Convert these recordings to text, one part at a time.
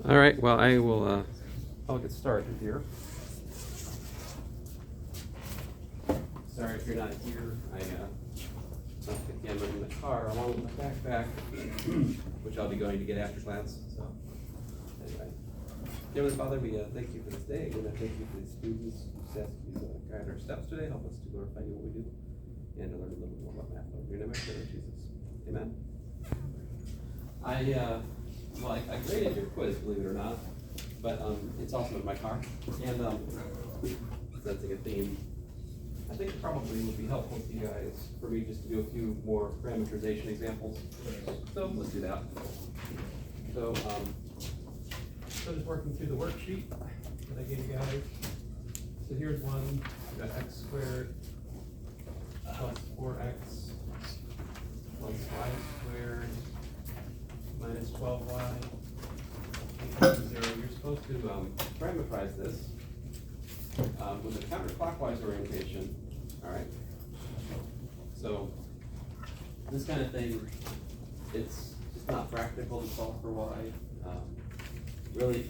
All right, well, I'll get started here. Sorry if you're not here. I left the camera in the car along with my backpack, which I'll be going to get after class. So, anyway, Heavenly Father, we thank you for this day. Again, I thank you for the students who asked you to guide our steps today. Help us to glorify you in what we do and to learn a little bit more about math. In your name, I pray, Lord Jesus. Amen. I graded your quiz, believe it or not, but it's also in my car, and sensing a theme. I think it probably would be helpful to you guys for me just to do a few more parameterization examples. So let's do that. So, just working through the worksheet that I gave you guys. So here's one. We got x squared plus 4x plus y squared minus 12y equals 0. You're supposed to parameterize this with a counterclockwise orientation. All right. So this kind of thing, it's just not practical to solve for y. Really,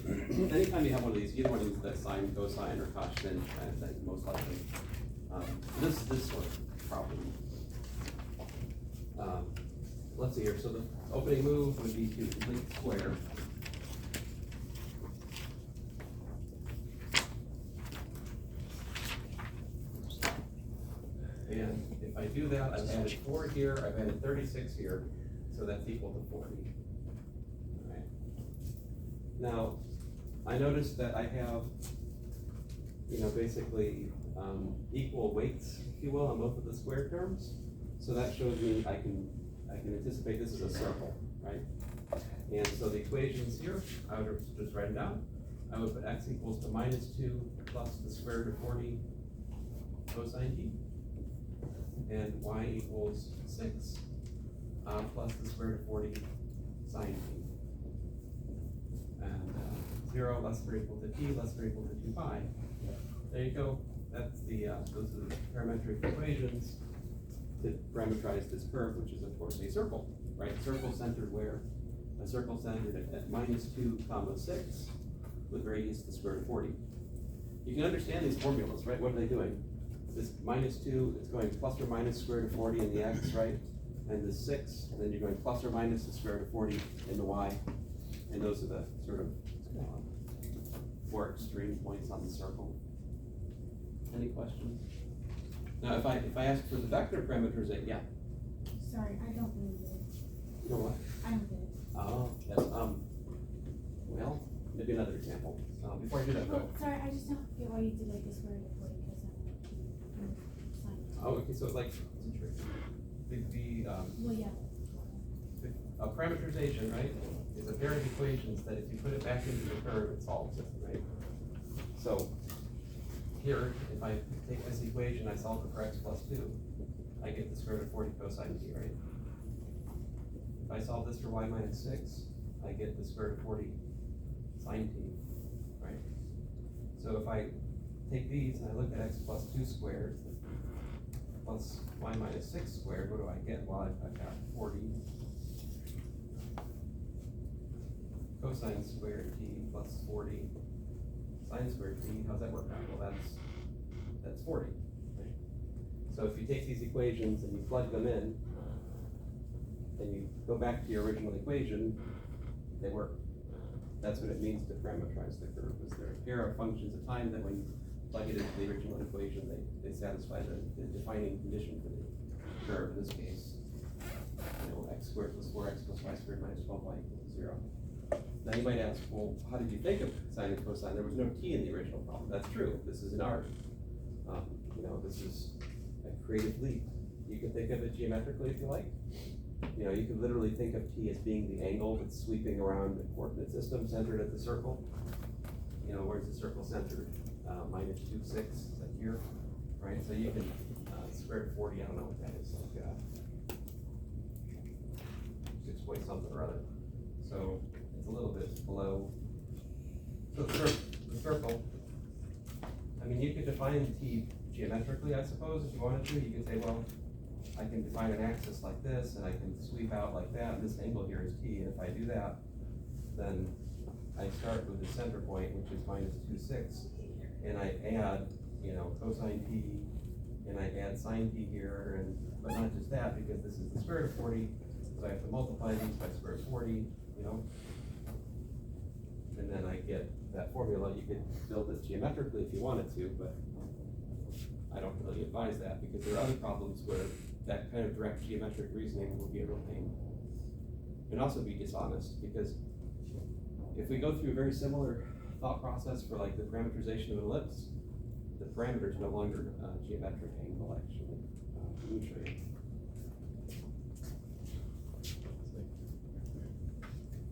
anytime you have one of these, either one of these, that sine, cosine, or cosine kind of thing, most likely. This sort of problem. Let's see here. So the opening move would be to complete the square. And if I do that, I've added 4 here, I've added 36 here, so that's equal to 40. All right. Now, I noticed that I have, basically equal weights, if you will, on both of the square terms. So that shows me I can anticipate this is a circle, right? And so the equations here, I would just write them down. I would put x equals to minus 2 plus the square root of 40 cosine t, and y equals 6 plus the square root of 40 sine t, and 0 less than or equal to t less than or equal to 2 pi. There you go. That's those are the parametric equations to parameterize this curve, which is of course a circle, right? Circle centered where? A circle centered at minus 2 comma 6 with radius the square root of 40. You can understand these formulas, right? What are they doing? This minus 2, it's going plus or minus square root of 40 in the x, right? And the 6, and then you're going plus or minus the square root of 40 in the y. And those are the sort of 4 extreme points on the circle. Any questions? Now, if I ask for the vector parameterization, yeah. Sorry, I don't really get it. You know what? I don't get it. Oh, yes. Well, maybe another example. Before I do that, Well, sorry, I just don't get why you did like the square root of 40 because I'm sine. oh, okay. So like, Well, yeah. a parameterization, right, is a pair of equations that if you put it back into the curve, it solves it, right? So here, if I take this equation, I solve it for x plus 2, I get the square root of 40 cosine t, right? If I solve this for y minus 6, I get the square root of 40 sine t, right? So if I take these and I look at x plus 2 squared plus y minus 6 squared, what do I get? Well, I've got 40 cosine squared t plus 40 sine squared t. How's that work out? Well, that's 40, right? So if you take these equations and you plug them in, and you go back to your original equation, they work. That's what it means to parameterize the curve, is they're a pair of functions of time that when you plug it into the original equation, they satisfy the defining condition for the curve, in this case, x squared plus 4x plus y squared minus 12y equals 0. Now you might ask, well, how did you think of sine and cosine? There was no t in the original problem. That's true. This is an art. This is a creative leap. You can think of it geometrically if you like. You can literally think of t as being the angle that's sweeping around the coordinate system centered at the circle. Where's the circle centered? Minus 2, 6, like here, right? So you can square root of 40, I don't know what that is, like 6 point something or other. So it's a little bit below. So the circle, you could define t geometrically, I suppose, if you wanted to. You could say, well, I can define an axis like this, and I can sweep out like that, and this angle here is t, and if I do that, then I start with the center point, which is minus 2, 6, and I add, you know, cosine t, and I add sine t here, but not just that, because this is the square root of 40, so I have to multiply these by square root of 40, you know? And then I get that formula. You could build this geometrically if you wanted to, but I don't really advise that, because there are other problems where that kind of direct geometric reasoning will be a real pain. And also be dishonest, because if we go through a very similar thought process for like the parametrization of an ellipse, the parameter is no longer a geometric angle, actually. Let me show you.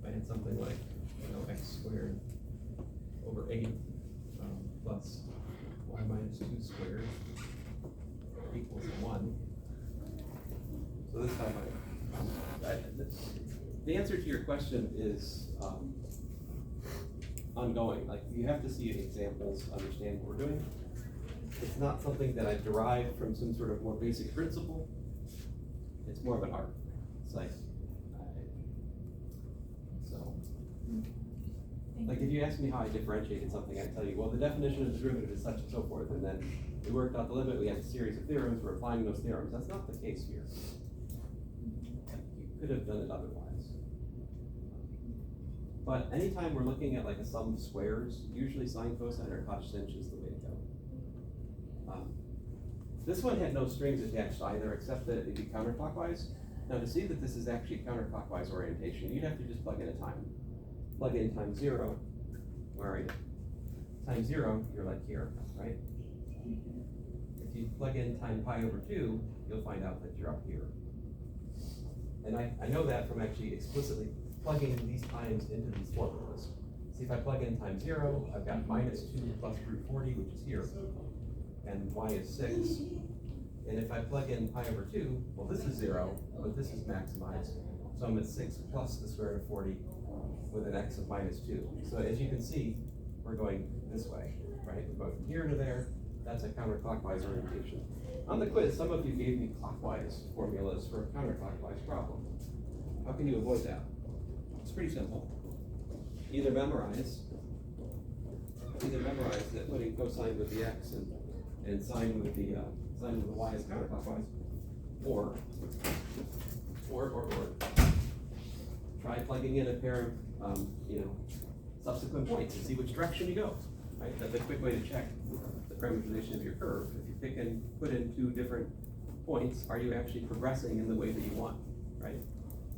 If I had something like, you know, x squared over 8 plus y minus 2 squared equals 1. So this time the answer to your question is ongoing. Like, you have to see examples, understand what we're doing. It's not something that I derive from some sort of more basic principle. It's more of an art. It's like, like if you ask me how I differentiated something, I tell you, well, the definition of the derivative is such and so forth, and then we worked out the limit, we had a series of theorems, we're applying those theorems. That's not the case here. You could have done it otherwise. But anytime we're looking at like a sum of squares, usually sine, cosine, or cosine is the way to go. This one had no strings attached either, except that it'd be counterclockwise. Now, to see that this is actually counterclockwise orientation, you'd have to just plug in a time. Plug in time 0, where are you? Time 0, you're like here, right? If you plug in time pi over 2, you'll find out that you're up here. And I know that from actually explicitly plugging these times into these formulas. See, if I plug in time 0, I've got minus 2 plus root 40, which is here, and y is 6. And if I plug in pi over 2, well, this is 0, but this is maximized. So I'm at 6 plus the square root of 40 with an x of minus 2. So as you can see, we're going this way, right? We're going from here to there. That's a counterclockwise orientation. On the quiz, some of you gave me clockwise formulas for a counterclockwise problem. How can you avoid that? It's pretty simple. Either memorize that putting cosine with the x and sine with the y is counterclockwise, or try plugging in a pair of subsequent points and see which direction you go. Right? That's a quick way to check the parameterization of your curve. If you put in 2 different points, are you actually progressing in the way that you want? Right?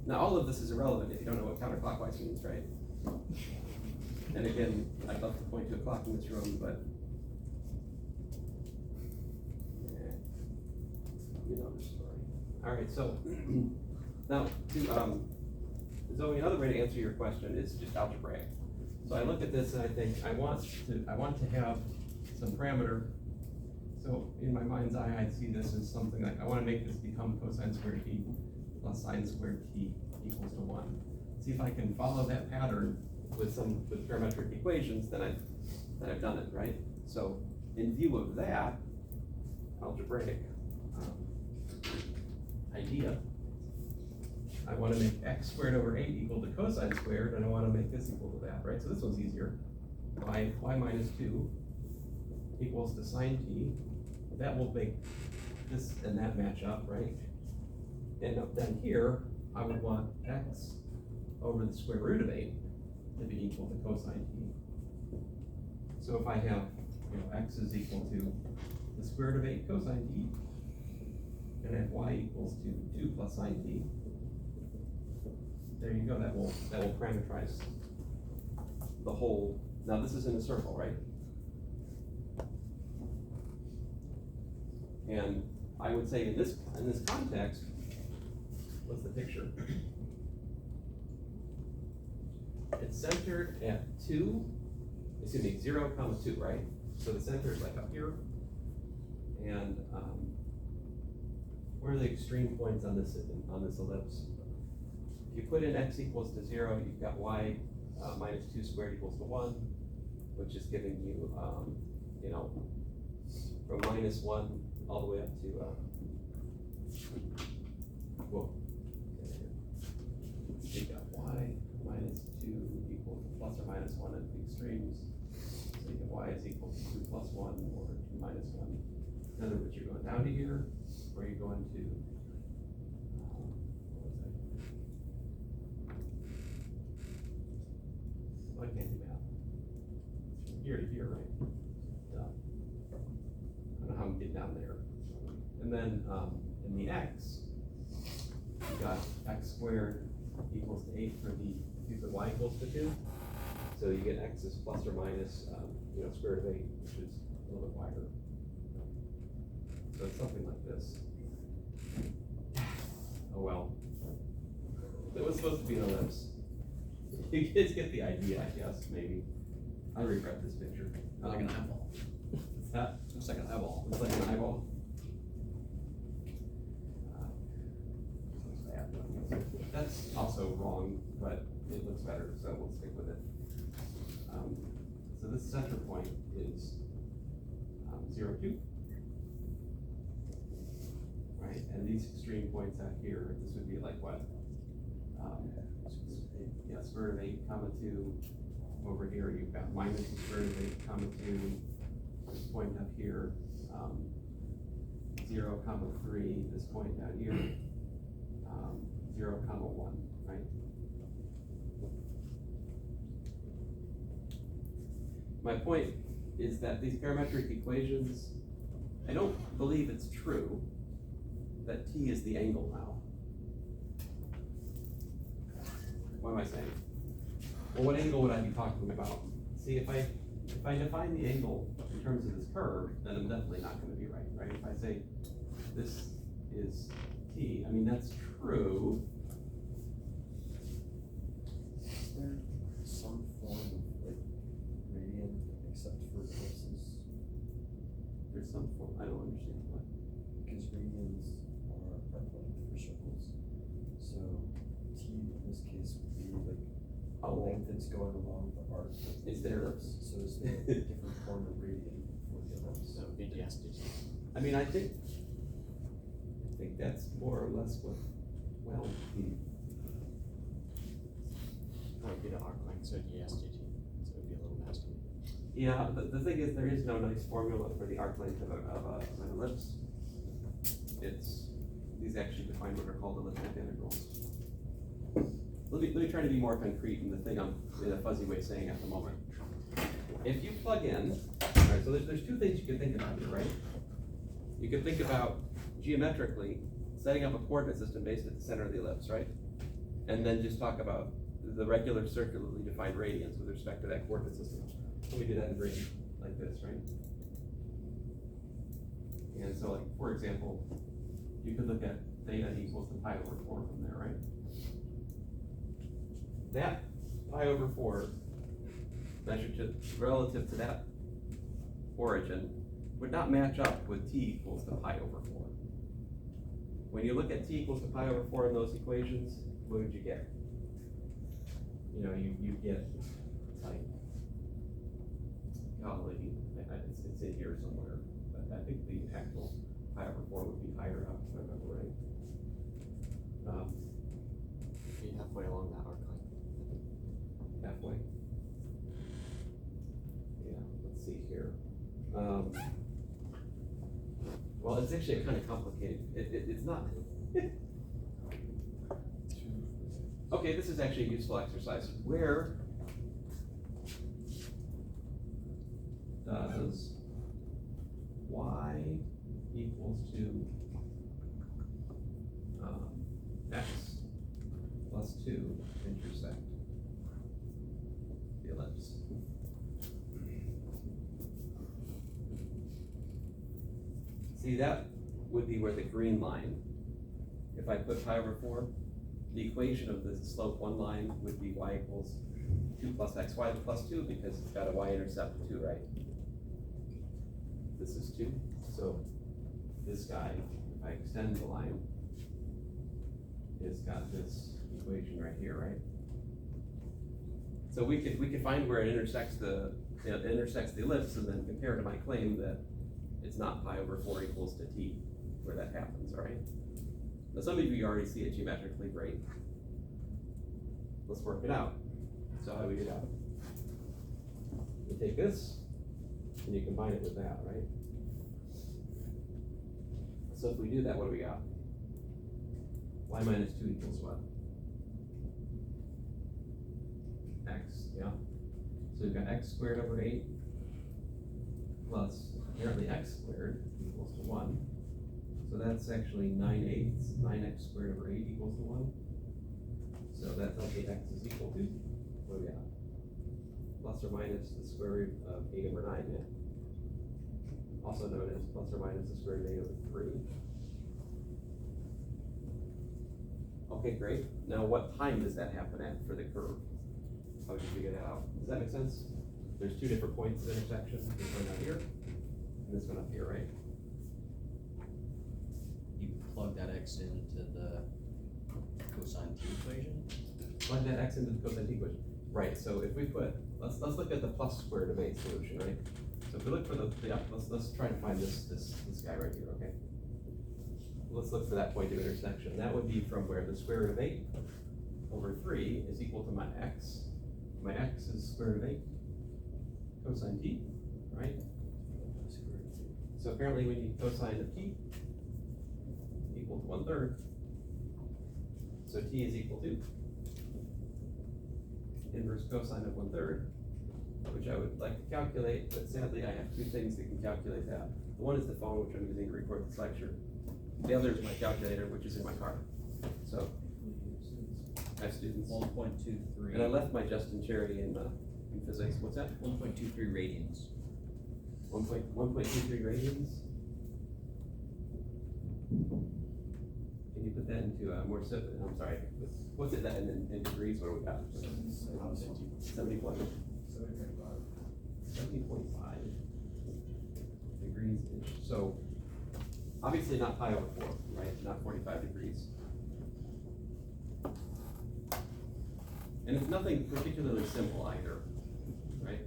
Now, all of this is irrelevant if you don't know what counterclockwise means, right? And again, I'd love to point to a clock in this room, but you know the story. All right, so now to Zoe, another way to answer your question is just algebraic. So I look at this and I think I want to have some parameter. So in my mind's eye, I see this as something like I want to make this become cosine squared t plus sine squared t equals to 1. See if I can follow that pattern with parametric equations, then I've done it, right? So in view of that algebraic idea, I want to make x squared over 8 equal to cosine squared, and I want to make this equal to that, right? So this one's easier. Y minus 2 equals to sine t. That will make this and that match up, right? And then here, I would want x over the square root of 8 to be equal to cosine t. So if I have, x is equal to the square root of 8 cosine t, and I have y equals to 2 plus sine t, there you go. That will parameterize the whole. Now this is in a circle, right? And I would say in this context, what's the picture? It's centered at 0, 2, right? So the center is like up here. And where are the extreme points on this ellipse? If you put in x equals to 0, you've got y minus 2 squared equals to 1, which is giving you, from minus 1 all the way up to, you've got y minus 2 equals plus or minus 1 at the extremes. So you get y is equal to 2 plus 1 or 2 minus 1. In other words, you're going down to here, or you're going to, what was that? Oh, I can't do math. It's from here to here, right? I don't know how I'm getting down there. And then in the x, you got x squared equals to 8 for the, if you put y equals to 2. So you get x is plus or minus, square root of 8, which is a little bit wider. So it's something like this. Oh well. It was supposed to be an ellipse. You kids get the idea, I guess, maybe. I'll regret this picture. Like an eyeball. What's that? Looks like an eyeball. Looks like an eyeball. That's also wrong, but it looks better, so we'll stick with it. So this center point is 0, 2. Right, and these extreme points out here, this would be like what? Yeah, square root of 8, comma 2. Over here, you've got minus the square root of 8, comma 2. This point up here, 0, comma 3. This point down here, 0, comma 1, right? My point is that these parametric equations, I don't believe it's true that t is the angle now. What am I saying? Well, what angle would I be talking about? See, if I define the angle in terms of this curve, then I'm definitely not going to be right, right? If I say this is t, I mean, that's true. Is there some form of like radian except for ellipses? There's some form, I don't understand what. Because radians are arclength for circles. So t in this case would be like a length that's going along the arc of Is the there- ellipse. So is there a different form of radian for the ellipse? So BDS did. I mean, I think that's more or less what, well, That would be the arc length, so DSDT, so it would be a little nasty. yeah, the thing is, there is no nice formula for the arc length of an ellipse. These actually define what are called elliptic integrals. Let me try to be more concrete in the thing I'm in a fuzzy way saying at the moment. If you plug in, alright, so there's two things you can think about here, right? You can think about geometrically setting up a coordinate system based at the center of the ellipse, right? And then just talk about the regular circularly defined radians with respect to that coordinate system. Let me do that in green, like this, right? And so, like, for example, you could look at theta equals to pi over 4 from there, right? That pi over 4 measured to relative to that origin would not match up with t equals to pi over 4. When you look at t equals to pi over 4 in those equations, what would you get? You know, you get like, golly, it's in here somewhere, but I think the actual pi over 4 would be higher up, if I remember right. Be halfway along that arc length. Halfway. Yeah, let's see here. Well, it's actually kind of complicated. It's not. Okay, this is actually a useful exercise. Where does y equals to x plus 2 intersect the ellipse? See, that would be where the green line, if I put pi over 4, the equation of the slope one line would be y equals 2 plus xy plus 2 because it's got a y-intercept of 2, right? This is 2, so this guy, if I extend the line, it's got this equation right here, right? So we could find where it intersects the ellipse and then compare to my claim that it's not pi over 4 equals to t, where that happens, all right? Now some of you already see it geometrically, great. Let's work it out. So how do we do that? take this and you combine it with that, right? So if we do that, what do we got? Y minus 2 equals what? X, yeah. So we've got x squared over 8 plus apparently x squared equals to 1. So that's actually 9/8. 9x squared over 8 equals to 1. So that tells me x is equal to, what do we got? Plus or minus the square root of 8 over 9, yeah. Also known as plus or minus the square root of 8 over 3. Okay, great. Now what time does that happen at for the curve? How would you figure that out? Does that make sense? There's two different points of intersection. This one down here, and this one up here, right? You plug that x into the cosine t equation. Plug that x into the cosine t equation. Right, so if we put, let's look at the plus square root of 8 solution, right? So if we look for let's try to find this guy right here, okay? Let's look for that point of intersection. That would be from where the square root of 8 over 3 is equal to my x. My x is square root of 8 cosine t, right? So apparently we need cosine of t equal to 1/3. So t is equal to inverse cosine of 1/3, which I would like to calculate, but sadly I have two things that can calculate that. One is the phone, which I'm using to record this lecture. The other is my calculator, which is in my car. So, I have students. 1.23. And I left my Justin Cherry in physics. What's that? 1.23 radians. 1.23 radians. Can you put that into a more simple? I'm sorry. What's it that in degrees? What do we got? 70.5 degrees ish. So obviously not pi over 4, right? Not 45 degrees. And it's nothing particularly simple either, right?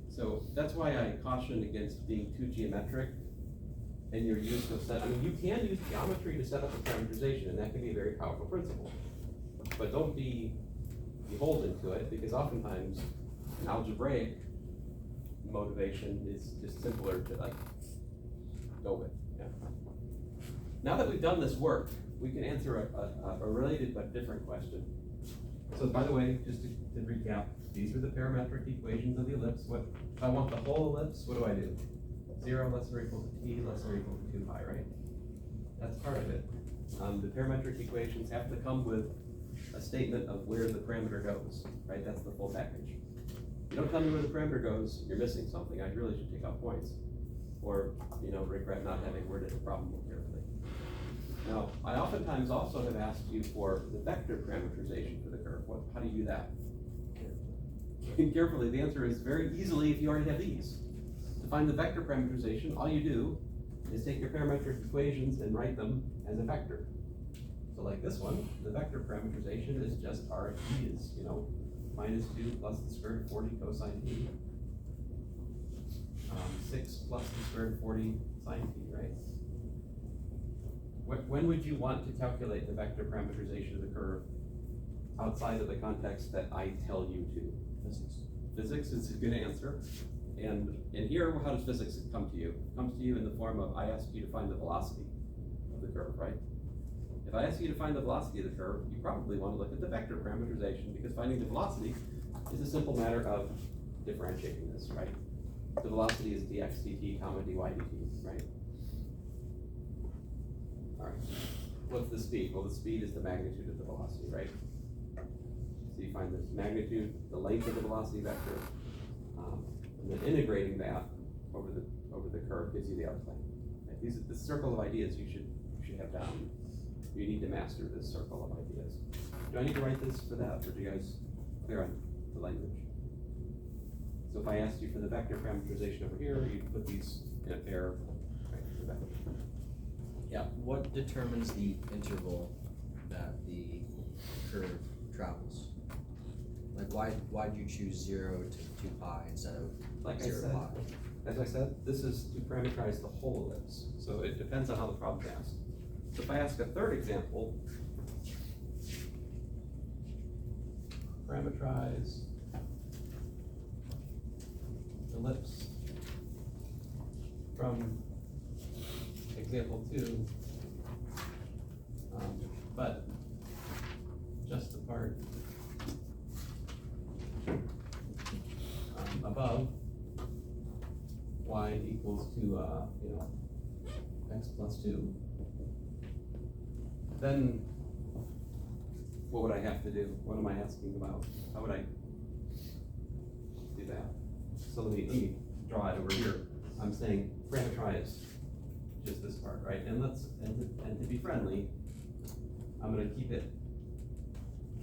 So that's why I caution against being too geometric in your use of set. I mean, you can use geometry to set up a parameterization, and that can be a very powerful principle. But don't be beholden to it, because oftentimes an algebraic motivation is just simpler to like go with. Yeah. Now that we've done this work, we can answer a related but different question. So by the way, just to recap, these are the parametric equations of the ellipse. What if I want the whole ellipse? What do I do? 0 less or equal to t less or equal to 2 pi, right? That's part of it. The parametric equations have to come with a statement of where the parameter goes, right? That's the full package. If you don't tell me where the parameter goes, you're missing something. I really should take off points, or regret not having worded the problem more carefully. Now, I oftentimes also have asked you for the vector parameterization for the curve. How do you do that? Carefully, the answer is very easily if you already have these. To find the vector parameterization, all you do is take your parametric equations and write them as a vector. So like this one, the vector parameterization is just r of t is, minus 2 plus the square root of 40 cosine t. 6 plus the square root of 40 sine t, right? When would you want to calculate the vector parameterization of the curve outside of the context that I tell you to? Physics. Physics is a good answer. And here, how does physics come to you? It comes to you in the form of, I ask you to find the velocity of the curve, right? If I ask you to find the velocity of the curve, you probably want to look at the vector parameterization, because finding the velocity is a simple matter of differentiating this, right? The velocity is dx dt comma dy dt, right? All right. What's the speed? Well, the speed is the magnitude of the velocity, right? So you find the magnitude, the length of the velocity vector, and then integrating that over the curve gives you the arc length. Right? These are the circle of ideas you should have down. You need to master this circle of ideas. Do I need to write this for that, or do you guys clear on the language? So if I asked you for the vector parameterization over here, you put these in a pair right to the back. Yeah. What determines the interval that the curve travels? Like, why do you choose 0 to 2 pi instead of Like 0 to pi? As I said, this is to parameterize the whole ellipse. So it depends on how the problem's asked. So if I ask a third example, parameterize ellipse from example 2, but just the part above y equals to, x plus 2, then what would I have to do? What am I asking about? How would I do that? So let me draw it over here. I'm saying parametrize just this part, right? And and to be friendly, I'm gonna keep it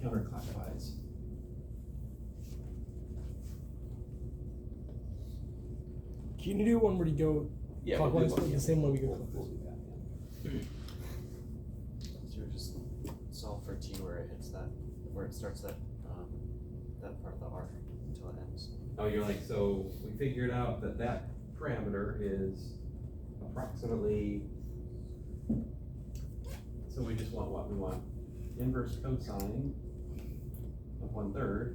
counterclockwise. Can you do one where you go Yeah, clockwise, we'll do like one, the same way we go we'll clockwise? do that, yeah. So just solve for t where it hits that, where it starts that, that part of the arc until it ends. Oh, you're like, so we figured out that that parameter is approximately, so we just want what? We want inverse cosine of 1/3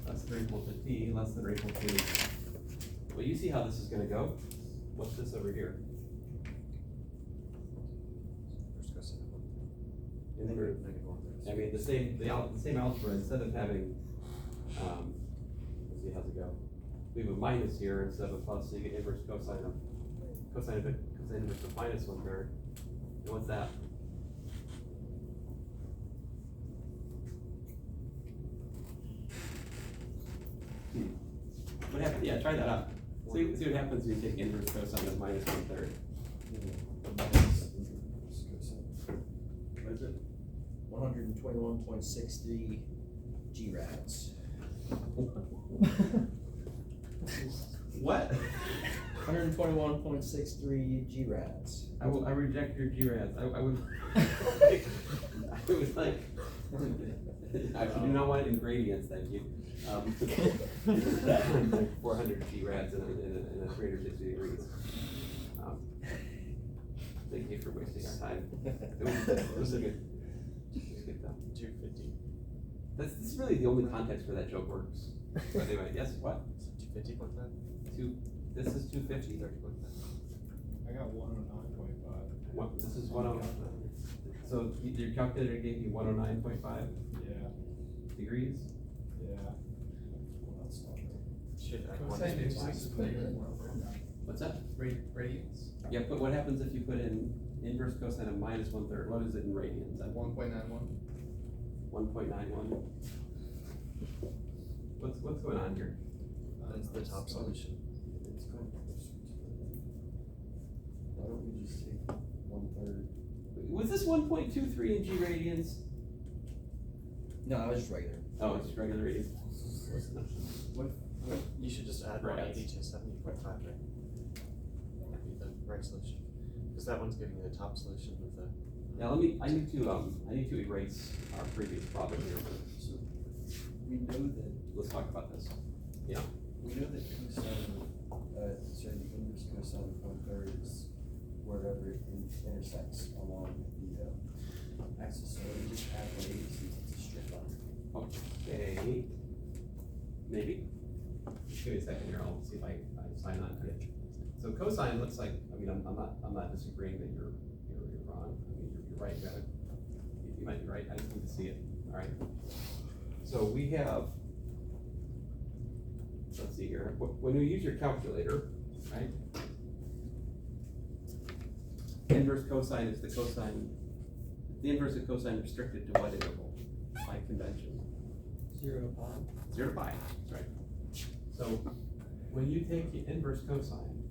less than or equal to t less than or equal to, well, you see how this is gonna go? What's this over here? First cosine of 1/3. Inverse. Negative 1/3. I mean, the same algebra, instead of having, let's see, how's it go? We have a minus here instead of a plus, so you get inverse cosine inverse of minus 1/3. And what's that? What happened? Yeah, try that out. See what happens when you take inverse cosine of minus 1/3. Minus inverse cosine. What is it? 121.63 grads. What? 121.63 grads. I reject your grads. I would. I was like, I do not want it in gradients, thank you. Like 400 grads in a 360 degrees. Thank you for wasting our time. It was a good. Good though. 250. This is really the only context where that joke works. But anyway, yes, what? 250 like that? This is 250. 30 like that. I got 109.5. What, this is 109. So your calculator gave you 109.5 Yeah, degrees? yeah. Well, that's not right. Should add one Cosine to is the just What's that? radians. Yeah, but what happens if you put in inverse cosine of minus 1/3? What is it in radians? 1.91. 1.91. What's going on here? That's the top solution. It's going closer to the. Why don't we just take 1/3? Was this 1.23 in G radians? No, that was just regular. Oh, it's just regular radians. What, you should just add Grads. 180 to 70.5, right? That'd be the right solution. Because that one's giving you the top solution with the. Now I need to erase our previous problem here, but So, we know that, let's talk about this. Yeah. we know that cosine, sorry, the inverse cosine of 1/3 is wherever it intersects along the, axis, so we just add 180 since it's a straight line. Okay. Maybe. Just give me a second here. I'll see if I sign on to it. So cosine looks like, I mean, I'm not disagreeing that you're wrong. I mean, you're right. You might be right. I just need to see it. All right. So we have, let's see here. When you use your calculator, right? Inverse cosine is the cosine. The inverse of cosine restricted to what interval by convention? 0 to pi. 0 to pi. That's right. So when you take the inverse cosine,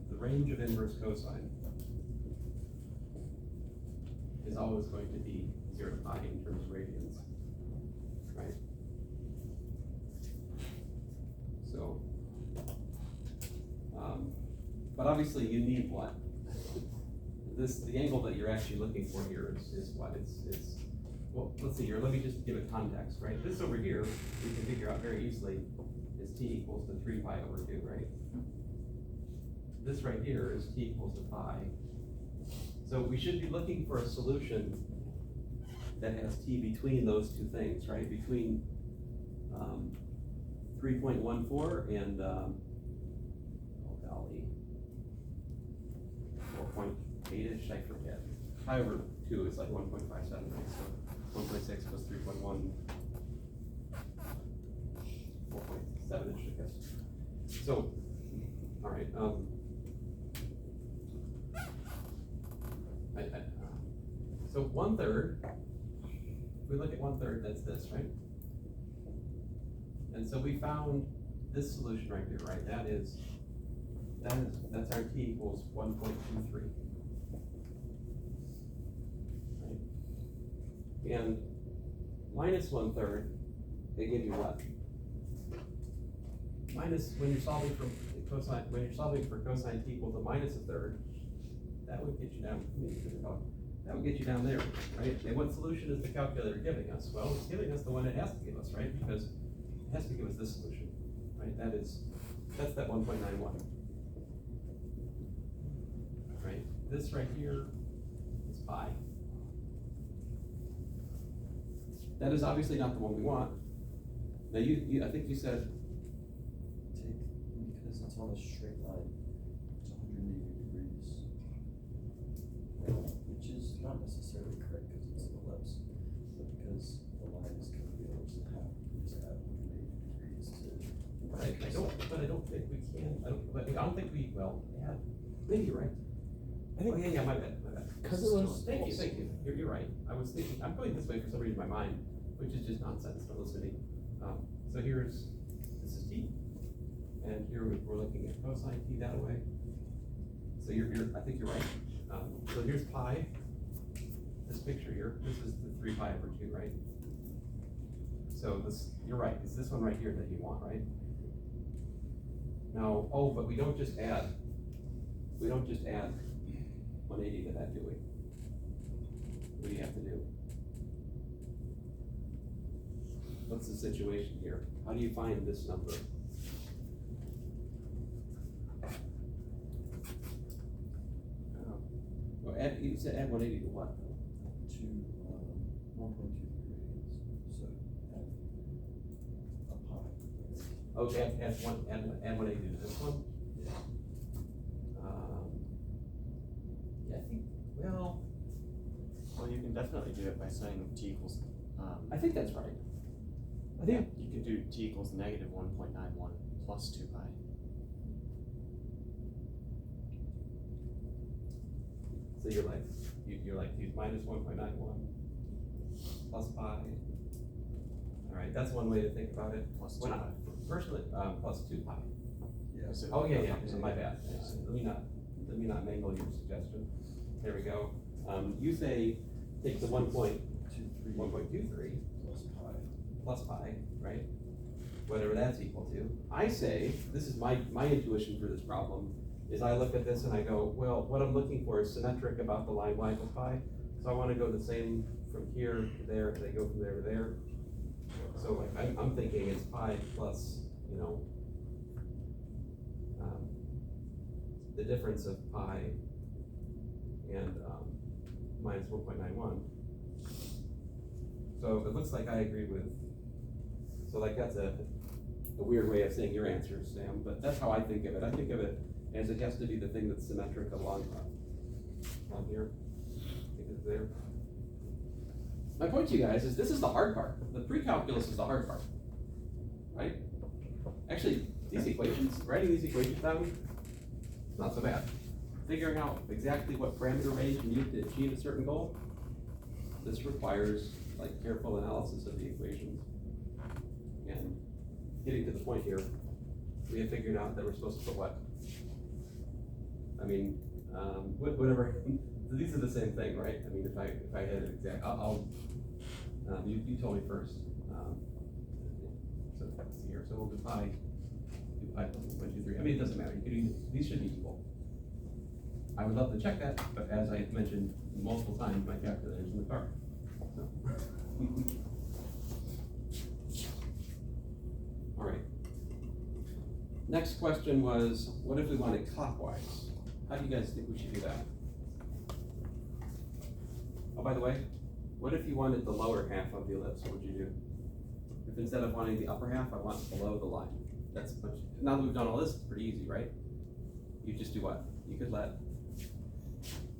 the range of inverse cosine is always going to be 0 to pi in terms of radians, right? So, but obviously you need what? The angle that you're actually looking for here is what? It's well, let's see here, let me just give it context, right? This over here, we can figure out very easily is t equals to 3 pi over 2, right? This right here is t equals to pi. So we should be looking for a solution that has t between those two things, right? Between 3.14 and, oh golly, 4.8-ish, I forget. However, 2 is like 1.57, right? So 1.6 plus 3.1, 4.7-ish, I guess. So, all right, so 1/3, if we look at 1/3, that's this, right? And so we found this solution right here, right? That's our t equals 1.23. Right? And minus 1/3, they give you what? Minus, when you're solving for cosine t equals a minus 1/3, that would get you down, that would get you down there, right? And what solution is the calculator giving us? Well, it's giving us the one it has to give us, right? Because it has to give us this solution, right? That's that 1.91. Right? This right here is pi. That is obviously not the one we want. Now I think you said, Because it's on a straight line, it's 180 degrees. Which is not necessarily correct because it's an ellipse, but because the line is going to be able to have, just add 180 degrees to. I don't think we can, I don't think we, well, yeah, maybe you're right. I think Yeah, my bad. because it was. Thank you, you're right. I was thinking, I'm going this way for some reason in my mind, which is just nonsense, don't listen to me. So this is t, and here we're looking at cosine t that way. So I think you're right. So here's pi, this picture here, this is the 3 pi over 2, right? So you're right, it's this one right here that you want, right? Now, but we don't just add 180 to that, do we? What do you have to do? What's the situation here? How do you find this number? Well, you said add 180 to what? To 1.23 radians. So add a pi. Okay, add 180 to this one? Yeah. Yeah, I think, well, you can definitely do it by saying t equals, I think that's right. I think you can do t equals negative 1.91 plus 2 pi. So you're like use minus 1.91 plus pi. All right, that's one way to think about it. Plus 2 When pi. personally, plus 2 pi. Yeah. Is it- Oh, yeah, so my bad. Let me not mangle your suggestion. There we go. You say, take the 1.23 plus pi, right? Whatever that's equal to. I say, this is my intuition for this problem, is I look at this and I go, well, what I'm looking for is symmetric about the line y equals pi. So I want to go the same from here to there, and I go from there to there. So I'm thinking it's pi plus, the difference of pi and minus 1.91. So it looks like I agree with, so like that's a weird way of saying your answer, Sam, but that's how I think of it. I think of it as it has to be the thing that's symmetric along here. I think it's there. My point to you guys is this is the hard part. The pre-calculus is the hard part, right? Actually, writing these equations down, not so bad. Figuring out exactly what parameter range you need to achieve a certain goal, this requires like careful analysis of the equations. And getting to the point here, we have figured out that we're supposed to put what? I mean, whatever, these are the same thing, right? I mean, if I had an exact, you told me first. So let's see here, so we'll do pi plus 1.23. I mean, it doesn't matter, these should be equal. I would love to check that, but as I mentioned multiple times, my calculator's in the car. So. All right. Next question was, what if we wanted clockwise? How do you guys think we should do that? Oh, by the way, what if you wanted the lower half of the ellipse? What would you do? if instead of wanting the upper half, I want below the line. That's much, now that we've done all this, it's pretty easy, right? You just do what? You could let,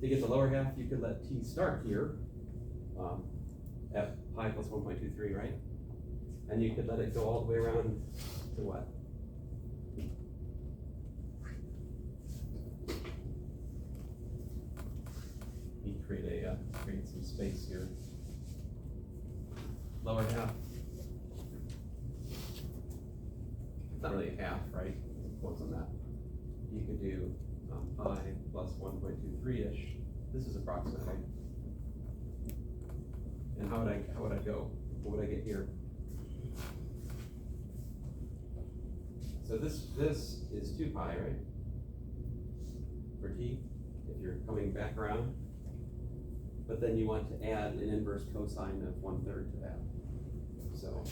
to get the lower half, you could let t start here, at pi plus 1.23, right? And you could let it go all the way around to what? You create some space here. Lower half. It's not really a half, right? What's on that? You could do pi plus 1.23-ish. This is approximate, right? And how would I go? What would I get here? So this is 2 pi, right? For t, if you're coming back around. But then you want to add an inverse cosine of 1/3 to that. So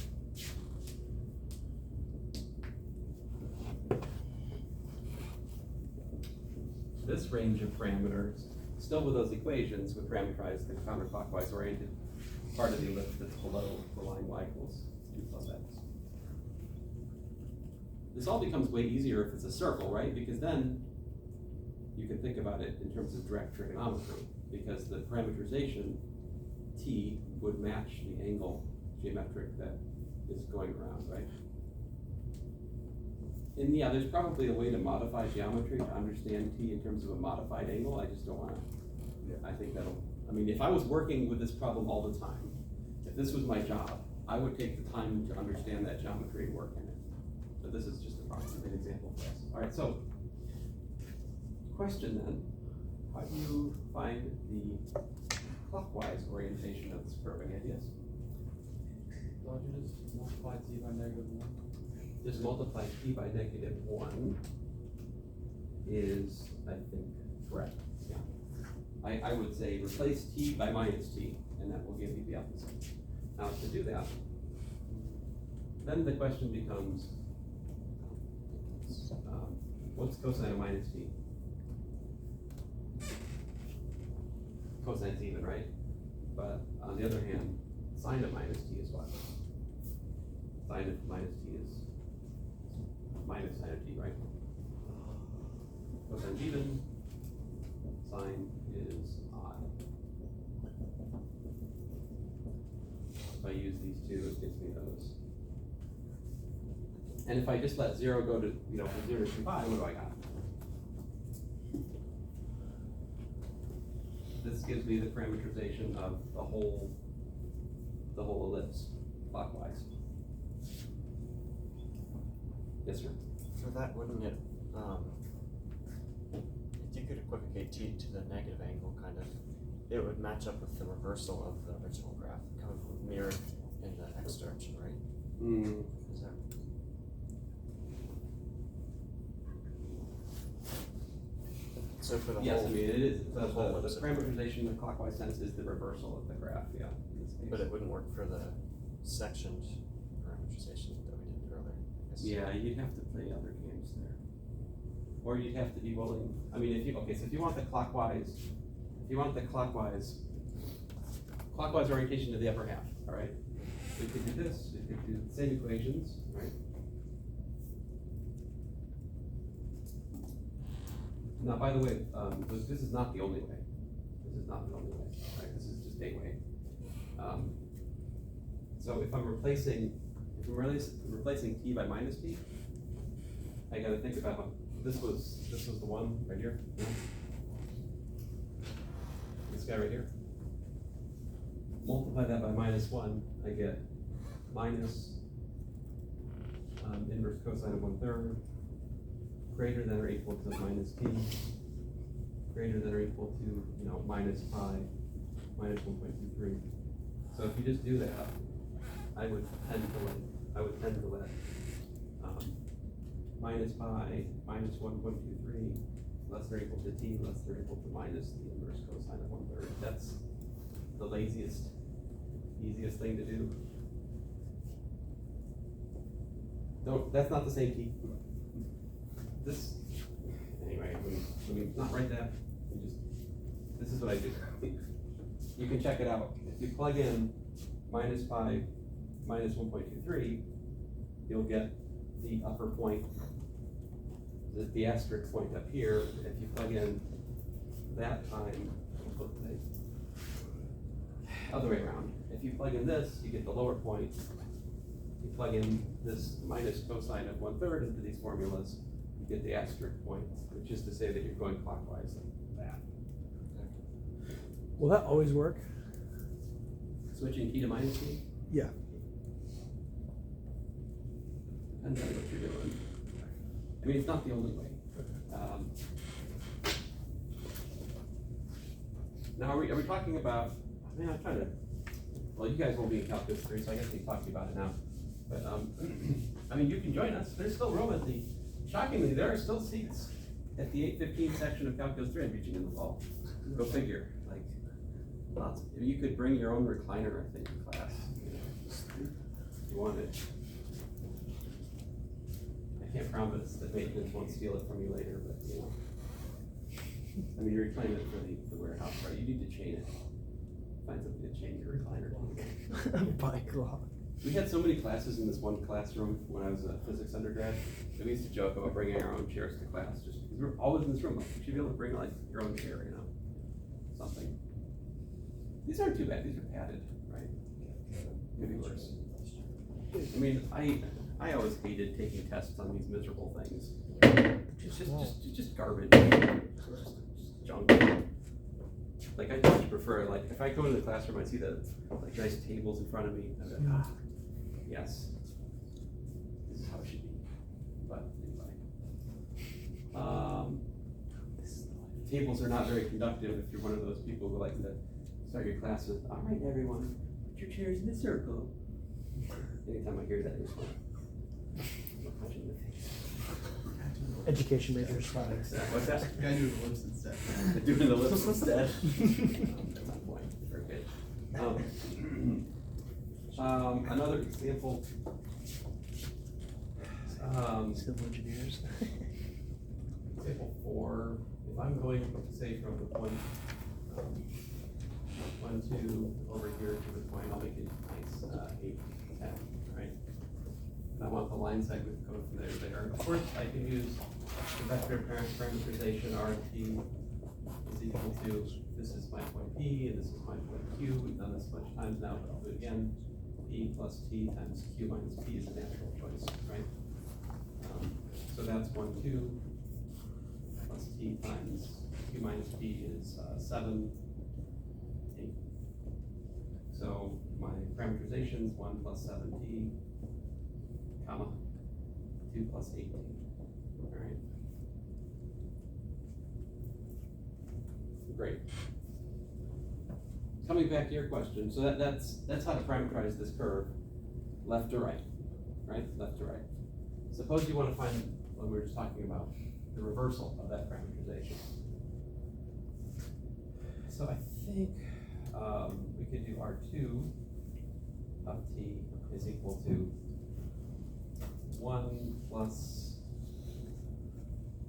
this range of parameters, still with those equations, would parameterize the counterclockwise oriented part of the ellipse that's below the line y equals 2 plus x. This all becomes way easier if it's a circle, right? Because then you can think about it in terms of direct trigonometry, because the parameterization t would match the angle geometric that is going around, right? And yeah, there's probably a way to modify geometry to understand t in terms of a modified angle. I just don't want to. I think that'll, I mean, if I was working with this problem all the time, if this was my job, I would take the time to understand that geometry and work in it. But this is just an example for us. All right, so question then, how do you find the clockwise orientation of this curve? Any ideas? Don't you just multiply t by -1? Just multiply t by -1 is, I think, correct. Yeah. I would say replace t by -t, and that will give you the opposite. Now to do that, then the question becomes, what's cosine of -t? Cosine's even, right? But on the other hand, sine of -t is what? Sine of -t is minus sine of t, right? Cosine's even, sine is odd. If I use these two, it gives me those. And if I just let 0 go to, from 0 to 2 pi, what do I got? This gives me the parameterization of the whole ellipse clockwise. Yes, sir? For that, wouldn't it, if you could equivocate t to the negative angle, kind of, it would match up with the reversal of the original graph, kind of mirrored in the x direction, right? Is that? So for the Yes, whole, I mean, it is, the whole ellipse, parameterization in the clockwise sense is the reversal of the graph, yeah, in this case. but it wouldn't work for the sectioned parameterization that we did earlier, I guess. Yeah, you'd have to play other games there. Or you'd have to be willing, I mean, so if you want the clockwise orientation to the upper half, all right? We could do this, we could do the same equations, right? Now, by the way, this is not the only way. This is not the only way, right? This is just a way. So if I'm replacing t by -t, I gotta think about, this was the one right here. Yeah. This guy right here. Multiply that by -1, I get minus inverse cosine of 1/3 greater than or equal to -t greater than or equal to minus pi minus 1.23. So if you just do that, I would tend to let minus pi minus 1.23 less than or equal to t less than or equal to minus the inverse cosine of 1/3. That's the easiest thing to do. No, that's not the same t. This, anyway, let me not write that. This is what I do. You can check it out. If you plug in minus pi minus 1.23, you'll get the upper point, the asterisk point up here. If you plug in that time, other way around. If you plug in this, you get the lower point. You plug in this minus cosine of 1/3 into these formulas, you get the asterisk point, which is to say that you're going clockwise like that. Will that always work? Switching t to minus t? Yeah. Depends on what you're doing. I mean, it's not the only way. Now, are we talking about, I mean, I'm trying to, well, you guys won't be in Calculus 3, so I guess we can talk to you about it now. But, I mean, you can join us. There's still room at the, shockingly, there are still seats at the 8:15 section of Calculus 3 I'm teaching in the fall. Go figure, like, lots. You could bring your own recliner, I think, in class, you know, if you wanted. I can't promise that maintenance won't steal it from you later, but, you know. I mean, you're reclining it for the warehouse, right? You need to chain it. Find something to chain your recliner to. Bike lock. We had so many classes in this one classroom when I was a physics undergrad. We used to joke about bringing our own chairs to class, just because we're always in this room. Like, you should be able to bring like your own chair, you know, something. These aren't too bad. These are padded, right? Maybe worse. I mean, I always hated taking tests on these miserable things. It's just garbage. Just junk. Like, I much prefer, like, if I go to the classroom, I see the like nice tables in front of me. I'm like, yes, this is how it should be. But anyway, tables are not very conductive if you're one of those people who like to start your class with, "All right, everyone, put your chairs in a circle." Anytime I hear that, it's like, I'm punching in the face. Education majors. What's that? Guy doing ellipse instead. Doing the lips instead. That's my point. Very good. Another example. Civil engineers. Example 4. If I'm going, say, from the point 1, 2 over here to the point, I'll make it nice 8, 10, right? And I want the line segment going from there to there. Of course, I can use the vector parameterization RT is equal to, this is my point P and this is my point Q. We've done this a bunch of times now, but I'll do it again. P plus T times Q minus P is a natural choice, right? So that's 1, 2 plus T times Q minus P is 7, 8. So my parameterizations 1 plus 7T, comma, 2 plus 8T. All right. Great. Coming back to your question, so that's how to parameterize this curve, left to right, right? Left to right. Suppose you want to find what we were just talking about, the reversal of that parameterization. So I think we could do R2 of T is equal to 1 plus,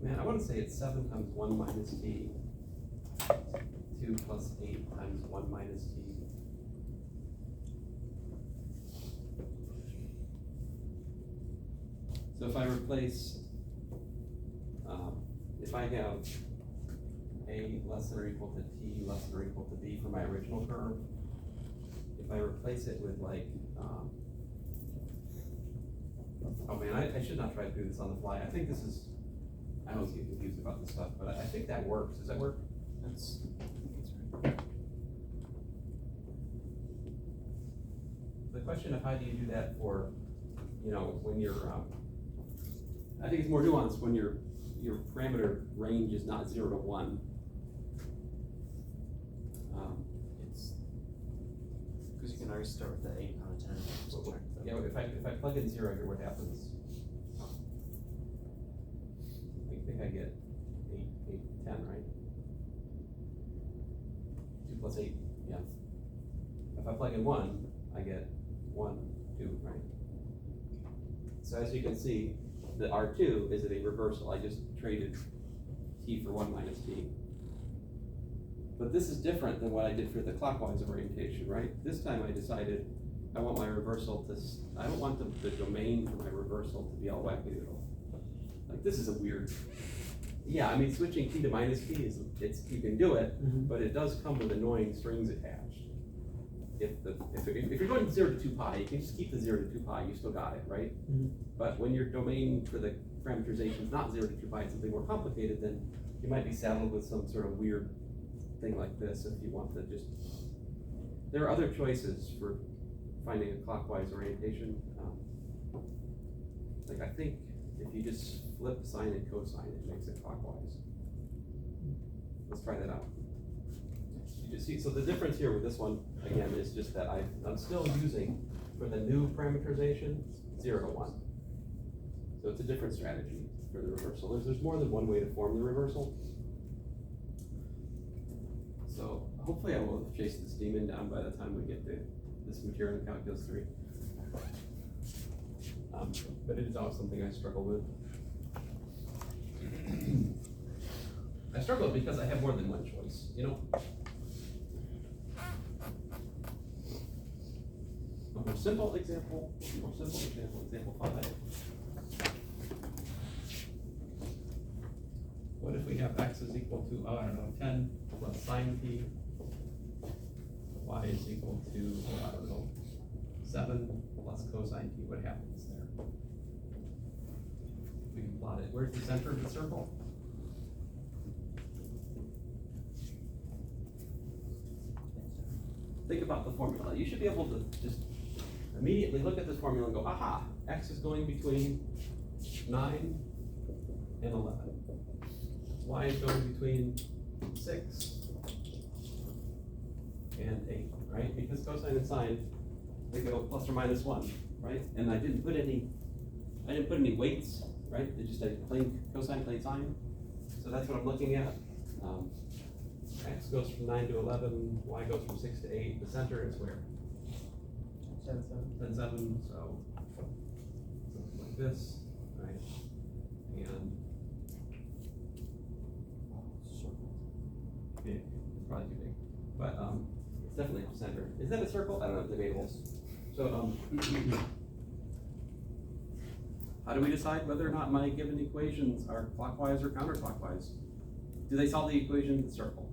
man, I want to say it's 7 times 1 minus T, 2 plus 8 times 1 minus T. So if I replace, if I have A less than or equal to T less than or equal to B for my original curve, if I replace it with like, oh man, I should not try to do this on the fly. I think this is, I always get confused about this stuff, but I think that works. Does that work? That's The question of how do you do that for, you know, when you're, I think it's more nuanced when your parameter range is not 0 to 1. it's because you can always start with the 8 on a 10. Subtract them. Yeah, if I plug in 0 here, what happens? I think I get 8, 10, right? 2 plus 8, yeah. If I plug in 1, I get 1, 2, right? So as you can see, the R2 is at a reversal. I just traded T for 1 minus T. But this is different than what I did for the clockwise orientation, right? This time I decided I want my reversal to, I don't want the domain for my reversal to be all wackadoodle. Like, this is a weird, yeah, I mean, switching t to minus t is, you can do it, but it does come with annoying strings attached. If you're going 0 to 2 pi, you can just keep the 0 to 2 pi, you still got it, right? But when your domain for the parameterization is not 0 to 2 pi, it's something more complicated, then you might be saddled with some sort of weird thing like this if you want to just, there are other choices for finding a clockwise orientation. Like, I think if you just flip sine and cosine, it makes it clockwise. Let's try that out. You just see, so the difference here with this one, again, is just that I'm still using, for the new parameterization, 0 to 1. So it's a different strategy for the reversal. There's more than one way to form the reversal. So hopefully I will have chased this demon down by the time we get to this material in calculus 3. But it is always something I struggle with. I struggle because I have more than one choice, you know? A more simple example, example 5. What if we have x is equal to, I don't know, 10 plus sine t, y is equal to, I don't know, 7 plus cosine t, what happens there? We can plot it. Where's the center of the circle? Think about the formula. You should be able to just immediately look at this formula and go, aha, x is going between 9 and 11. Y is going between 6 and 8, right? Because cosine and sine, they go plus or minus 1, right? And I didn't put any weights, right? They just a plain cosine, plain sine. So that's what I'm looking at. X goes from 9 to 11, y goes from 6 to 8. The center is where? 10, 7, so something like this, right? And big, it's probably too big, but it's definitely the center. Is that a circle? I don't know, debatable. So how do we decide whether or not my given equations are clockwise or counterclockwise? Do they solve the equation in the circle?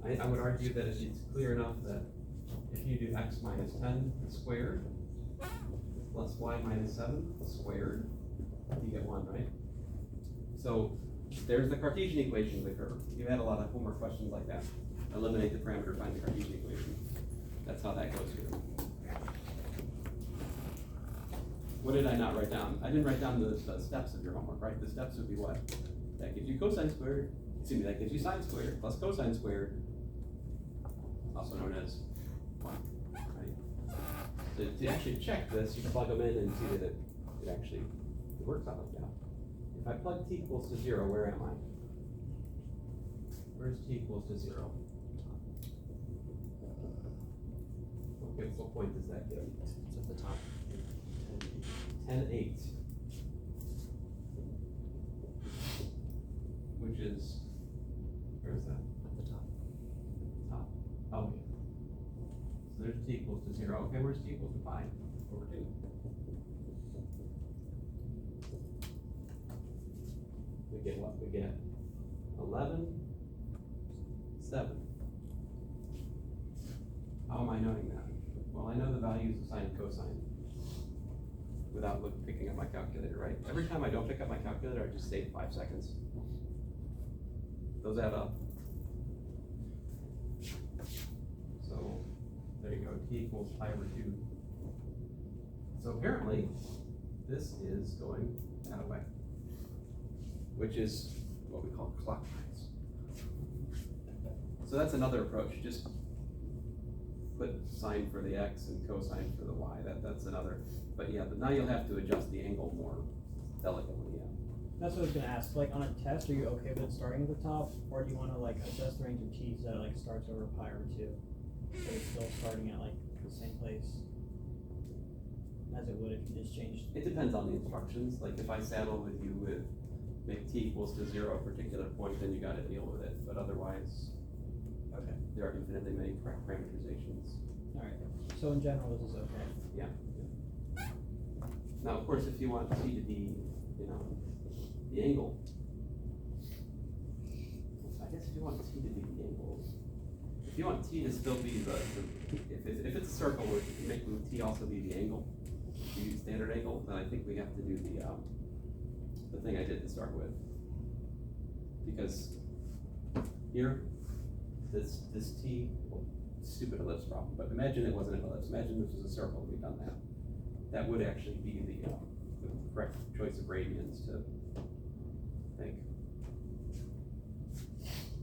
I would argue that it's clear enough that if you do x minus 10 squared plus y minus 7 squared, you get 1, right? So there's the Cartesian equation of the curve. You had a lot of homework questions like that. Eliminate the parameter, find the Cartesian equation. That's how that goes here. What did I not write down? I didn't write down the steps of your homework, right? The steps would be what? That gives you cosine squared. Excuse me, that gives you sine squared plus cosine squared, also known as 1, right? So to actually check this, you can plug them in and see that it actually works out like that. If I plug t equals to 0, where am I? Where's t equals to 0? Okay, what point does that give? It's at the top. 10, 8. Which is, where is that? At the top. Top. Oh, yeah. So there's t equals to 0. Okay, where's t equals to pi? Over 2. We get what? We get 11, 7. How am I knowing that? Well, I know the values of sine and cosine without picking up my calculator, right? Every time I don't pick up my calculator, I just save 5 seconds. Those add up. So there you go, t equals pi over 2. So apparently, this is going that way, which is what we call clockwise. So that's another approach. Just put sine for the x and cosine for the y. That's another. But yeah, but now you'll have to adjust the angle more delicately. Yeah. That's what I was gonna ask. Like on a test, are you okay with it starting at the top, or do you want to like adjust the range of t so that it like starts over pi over 2, but it's still starting at like the same place as it would if you just changed? It depends on the instructions. Like if I saddle with you with make t equals to 0 at a particular point, then you got to deal with it. But otherwise, Okay. there are infinitely many parametrizations. Alright, so in general, this is okay. Yeah. Now, of course, if you want t to be, you know, the angle, I guess if you want t to be the angle, if you want t to still be if it's a circle, we're making t also be the angle, if you use standard angle, then I think we have to do the thing I did to start with. Because here, this t, well, stupid ellipse problem, but imagine it wasn't an ellipse, imagine this was a circle, we've done that. That would actually be the correct choice of radians to think.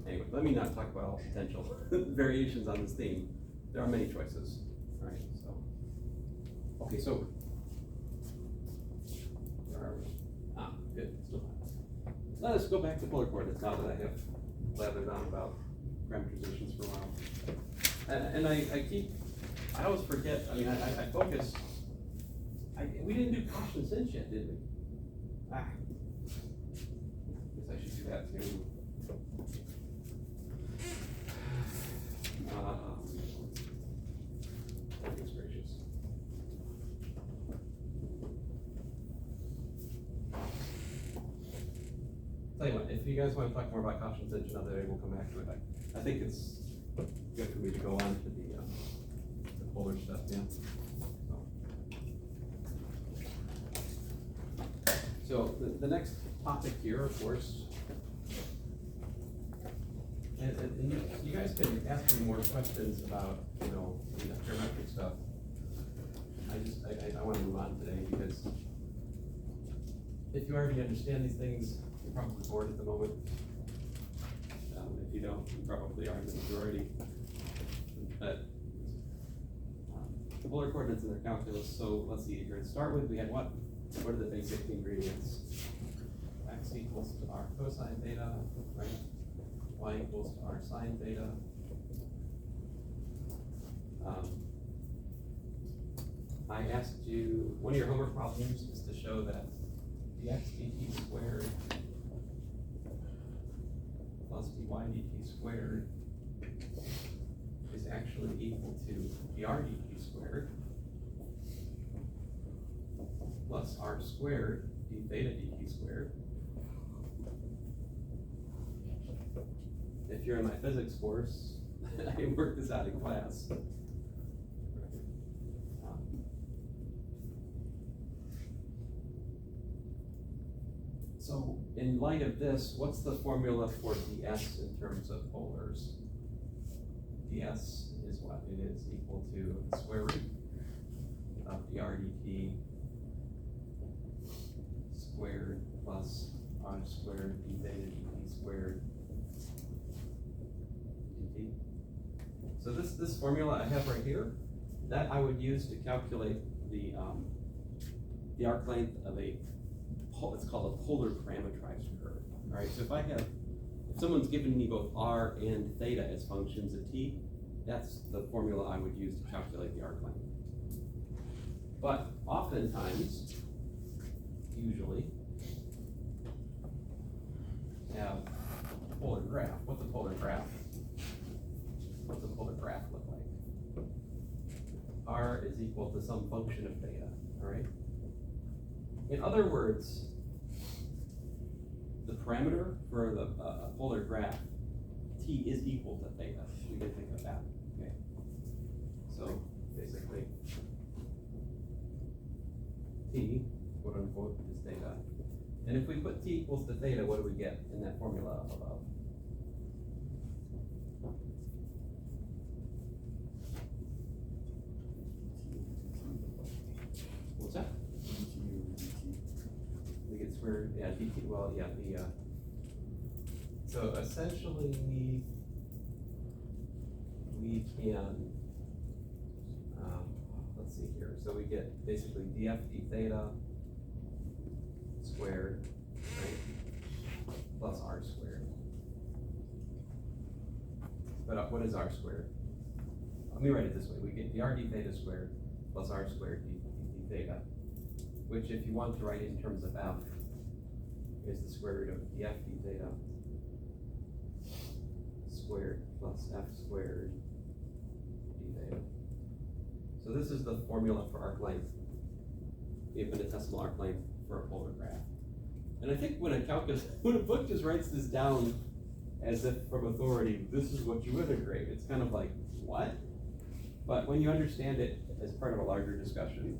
Anyway, let me not talk about all potential variations on this theme. There are many choices, all right, so. Okay, so. Where are we? Ah, good, still fine. Let us go back to polar coordinates now that I have blathered on about parametrizations for a while. And I always forget, I mean, I focus, we didn't do Cauchy cinch yet, did we? Ah. Guess I should do that too. Goodness gracious. Tell you what, if you guys want to talk more about Cauchy cinch another day, we'll come back to it. I think it's good for me to go on to the polar stuff, yeah. So the next topic here, of course, and you guys can ask me more questions about, you know, the parametric stuff. I want to move on today because if you already understand these things, you're probably bored at the moment. If you don't, you probably are in the majority. But polar coordinates in their calculus, so let's see here. To start with, we had what? What are the basic ingredients? X equals to r cosine theta, right? Y equals to r sine theta. I asked you, one of your homework problems is to show that dx dt squared plus dy dt squared is actually equal to dr dt squared plus r squared d theta dt squared. If you're in my physics course, I worked this out in class. So in light of this, what's the formula for ds in terms of polars? ds is what? It is equal to the square root of dr dt squared plus r squared d theta dt squared dt. So this formula I have right here, that I would use to calculate the arc length of it's called a polar parametrized curve. All right, so if someone's given me both r and theta as functions of t, that's the formula I would use to calculate the arc length. But oftentimes, usually, have a polar graph. What's a polar graph? What's a polar graph look like? R is equal to some function of theta, all right? In other words, the parameter for the polar graph, t is equal to theta. We can think of that, okay? So basically, t, quote unquote, is theta. And if we put t equals to theta, what do we get in that formula up above? What's that? We get square, yeah, dt, well, yeah, so essentially, we can, let's see here, so we get basically df d theta squared, right, plus r squared. But what is r squared? Let me write it this way, we get dr d theta squared plus r squared d theta, which if you want to write it in terms of f, is the square root of df d theta squared plus f squared d theta. So this is the formula for arc length, the infinitesimal arc length for a polar graph. And I think when a book just writes this down as if from authority, this is what you integrate, it's kind of like, what? But when you understand it as part of a larger discussion,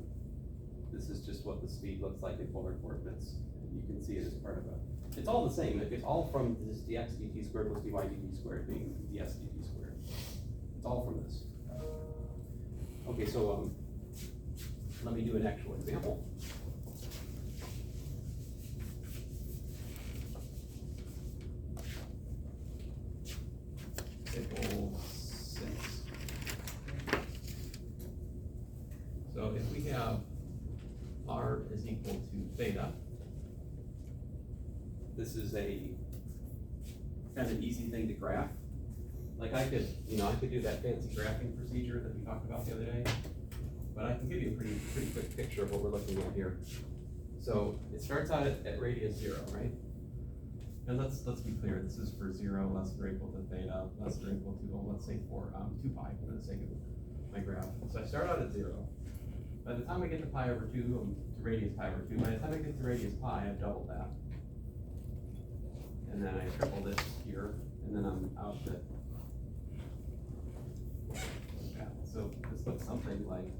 this is just what the speed looks like in polar coordinates. You can see it as part of a, it's all the same. It's all from this dx dt squared plus dy dt squared being ds dt squared. It's all from this. Okay, so let me do an actual example. Example 6. So if we have r is equal to theta, this is a kind of easy thing to graph. Like I could do that fancy graphing procedure that we talked about the other day, but I can give you a pretty quick picture of what we're looking at here. So it starts out at radius 0, right? And let's be clear, this is for 0 less or equal to theta, less or equal to, well, let's say for 2 pi for the sake of my graph. So I start out at 0. By the time I get to pi over 2, to radius pi over 2, by the time I get to radius pi, I've doubled that. And then I triple this here, and then I'm out to, yeah, so this looks something like,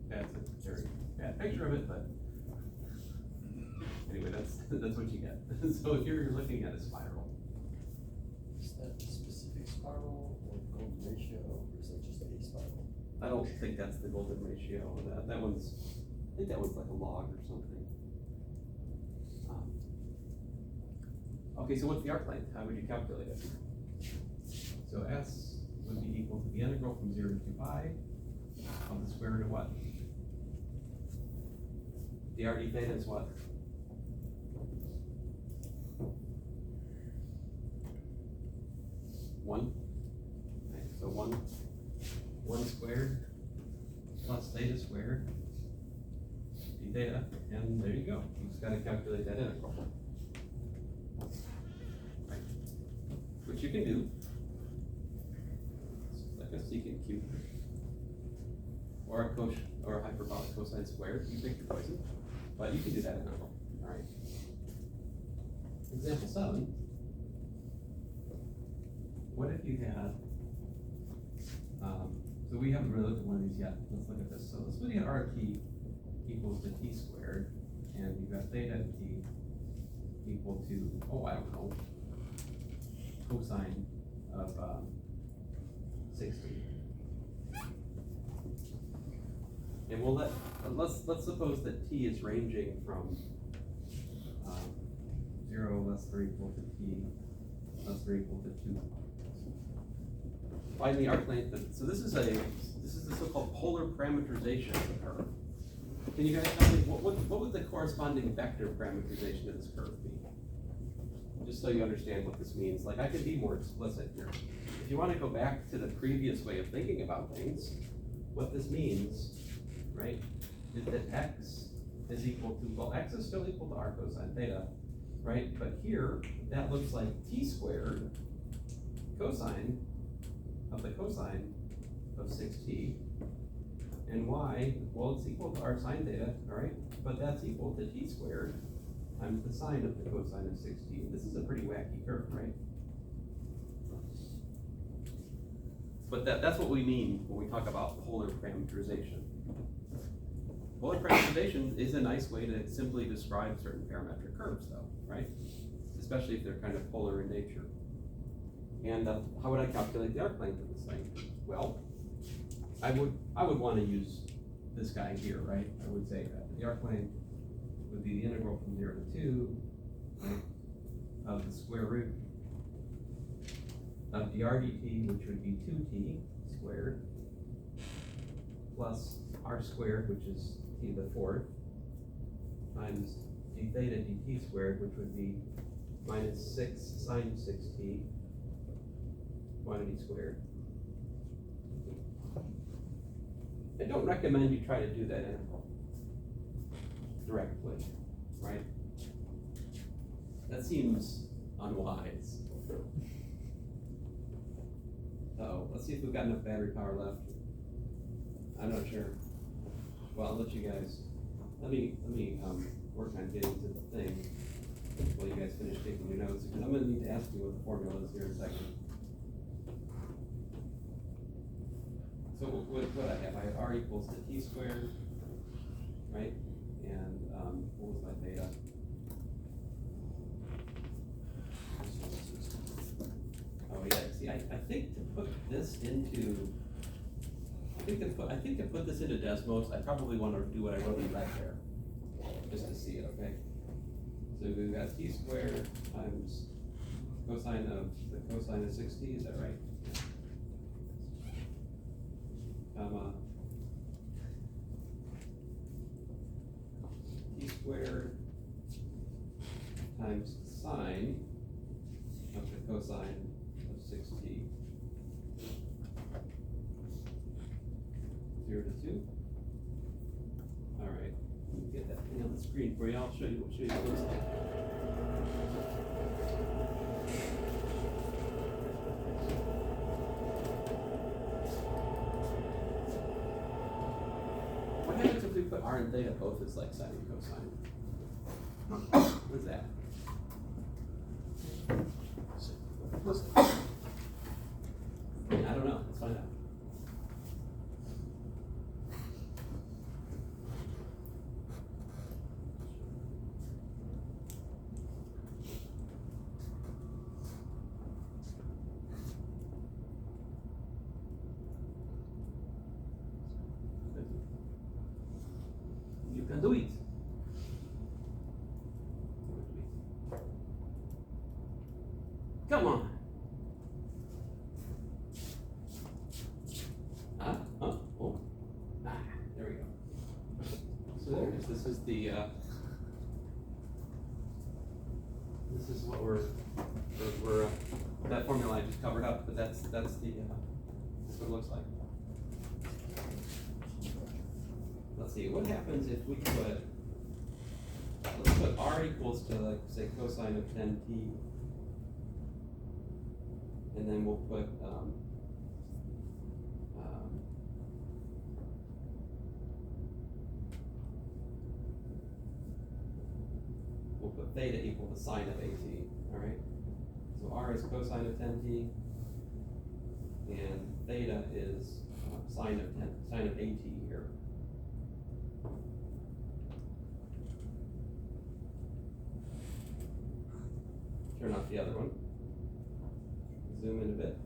that's a very bad picture of it, but anyway, that's what you get. So if you're looking at a spiral. Is that a specific spiral or golden ratio, or is that just a spiral? I don't think that's the golden ratio. That one's, I think that one's like a log or something. Okay, so what's the arc length? How would you calculate it? So S would be equal to the integral from 0 to 2 pi of the square root of what? The r d theta is what? One. Okay, so one squared plus theta squared d theta, and there you go. You just got to calculate that integral. Right. Which you can do. It's like a secant cube. Or a hyperbolic cosine squared. You pick your poison. But you can do that integral. Alright. Example 7. What if you had, so we haven't really looked at one of these yet. Let's look at this. So let's look at r t equals to t squared, and you've got theta t equal to, oh, I don't know, cosine of 60. And we'll let's suppose that t is ranging from 0 less or equal to t less or equal to 2. Find the arc length. So this is the so-called polar parametrization of the curve. Can you guys tell me what would the corresponding vector parametrization of this curve be? Just so you understand what this means. Like I could be more explicit here. If you want to go back to the previous way of thinking about things, what this means, right, is that x is equal to, well, x is still equal to r cosine theta, right? But here, that looks like t squared cosine of the cosine of 6t, and y, well, it's equal to r sine theta, all right? But that's equal to t squared times the sine of the cosine of 6t. This is a pretty wacky curve, right? But that's what we mean when we talk about polar parameterization. Polar parameterization is a nice way to simply describe certain parametric curves, though, right? Especially if they're kind of polar in nature. And how would I calculate the arc length of this thing? Well, I would want to use this guy here, right? I would say that the arc length would be the integral from 0 to 2, right, of the square root of dr dt, which would be 2t squared, plus r squared, which is t to the 4th, times d theta dt squared, which would be minus 6 sine 6t quantity squared. I don't recommend you try to do that integral directly, right? That seems unwise. Uh-oh, let's see if we've got enough battery power left. I'm not sure. Well, I'll let you guys, let me work on getting to the thing while you guys finish taking your notes, because I'm gonna need to ask you what the formula is here in a second. So what I have R equals to t squared, right? And what was my theta? Oh yeah, see, I think to put this into, I think to put this into Desmos, I probably want to do what I wrote in red there, just to see it, okay? So we've got t squared times cosine of 60, is that right? Comma t squared times sine of the cosine of 6t. 0 to 2. All right, let me get that thing on the screen for you. I'll show you what it looks like. What happens if we put r and theta both as like sine and cosine? What's that? I don't know. Let's find out. You can do it. Come on. Oh. There we go. So there it is. This is the, this is what we're that formula I just covered up, but that's what it looks like. Let's see, what happens if we put, let's put r equals to, like, say, cosine of 10t, and then we'll put, we'll put theta equal to sine of at, all right? So r is cosine of 10t, and theta is sine of at here. Turn off the other one. Zoom in a bit.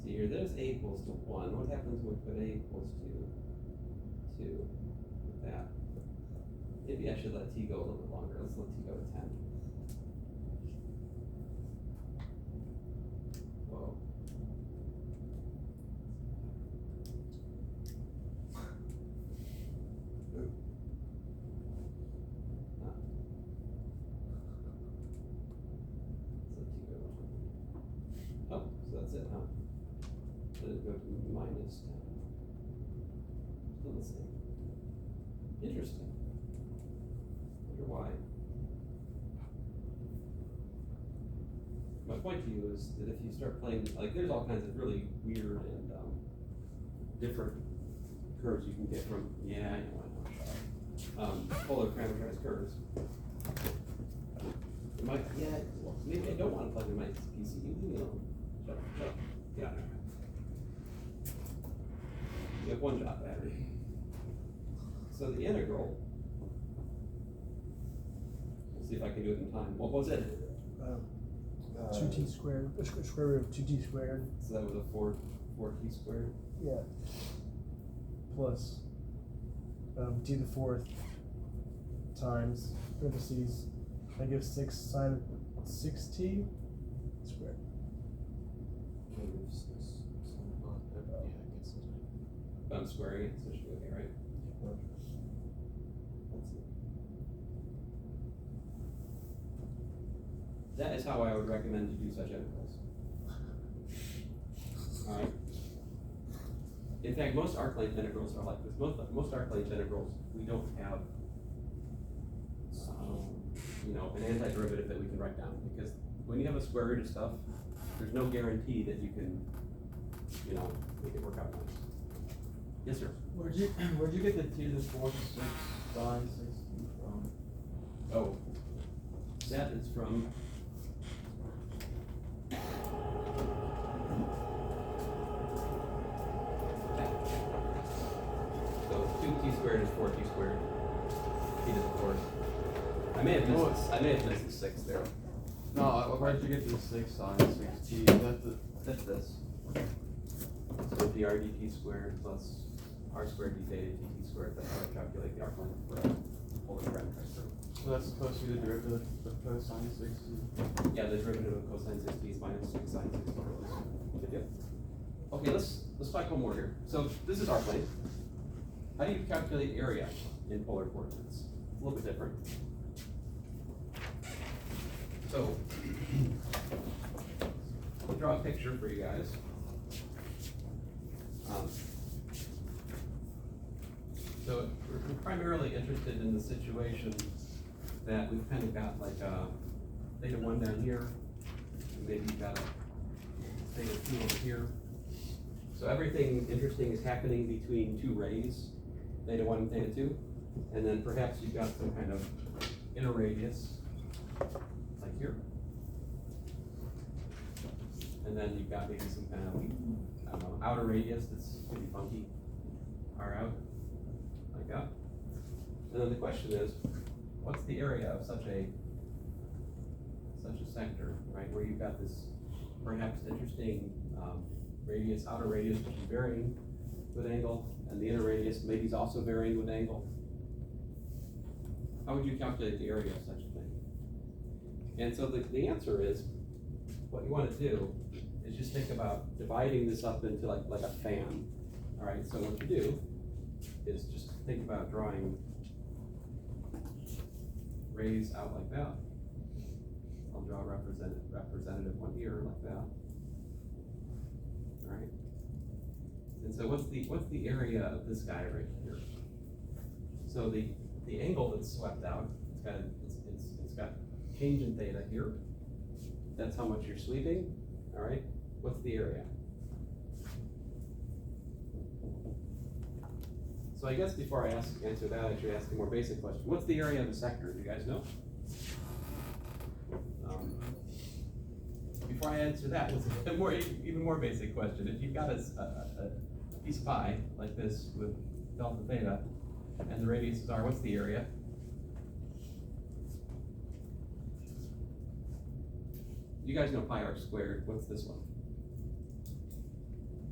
See here, there's a equals to 1. What happens when we put a equals to 2 with that? Maybe I should let t go a little bit longer. Let's let t go to 10. Whoa. Oh, so that's it, huh? Let it go to minus 10. Still the same. Interesting. Wonder why. My point to you is that if you start playing, like, there's all kinds of really weird and different curves you can get from, yeah, I know, polar parameterized curves. Well, maybe I don't want to plug in my PCU. Leave me alone. Shut up. Get out of here. You have one job, battery. So the integral, we'll see if I can do it in time. What was it? 2t squared, square root of 2t squared. So that was a 4t squared? Yeah. Plus t to the 4th times, parentheses, I give 6 sine of 6t squared. But I'm squaring it, so it should be okay, right? Let's see. That is how I would recommend to do such integrals. Alright. In fact, most arclength integrals are like this. Most arclength integrals, we don't have you know, an antiderivative that we can write down, because when you have a square root of stuff, there's no guarantee that you can, you know, make it work out nice. Yes, sir? Where'd you get the t to the 4 to 6 sine 60 from? Oh, that is from so 2t squared is 4t squared. T to the fourth. I may have missed the 6 there. No, where'd you get the 6 sine 60? That's this. So dr dt squared plus r squared d theta dt squared, that's how I calculate the arc length for a polar parametric curve. So that's supposed to be the derivative of cosine 60. Yeah, the derivative of cosine 60 is minus 6 sine 60. Good deal. Okay, let's talk one more here. So this is arc length. How do you calculate area in polar coordinates? It's a little bit different. So I'll draw a picture for you guys. So we're primarily interested in the situation that we've kind of got like a theta 1 down here, and maybe you've got a theta 2 over here. So everything interesting is happening between two rays, theta 1 and theta 2, and then perhaps you've got some kind of inner radius, like here. And then you've got maybe some kind of, I don't know, outer radius that's pretty funky, far out, like that. And then the question is, what's the area of such a sector, right, where you've got this perhaps interesting radius, outer radius, which is varying with angle, and the inner radius maybe is also varying with angle. How would you calculate the area of such a thing? And so the answer is, what you want to do is just think about dividing this up into like a fan. All right, so what you do is just think about drawing rays out like that. I'll draw a representative one here like that. All right. And so what's the area of this guy right here? So the angle that's swept out, it's got change in theta here. That's how much you're sweeping. All right. What's the area? So I guess before I answer that, I should ask a more basic question. What's the area of a sector? Do you guys know? Before I answer that, what's a even more basic question? If you've got a piece of pie like this with delta theta, and the radiuses are, what's the area? You guys know pi r squared. What's this one?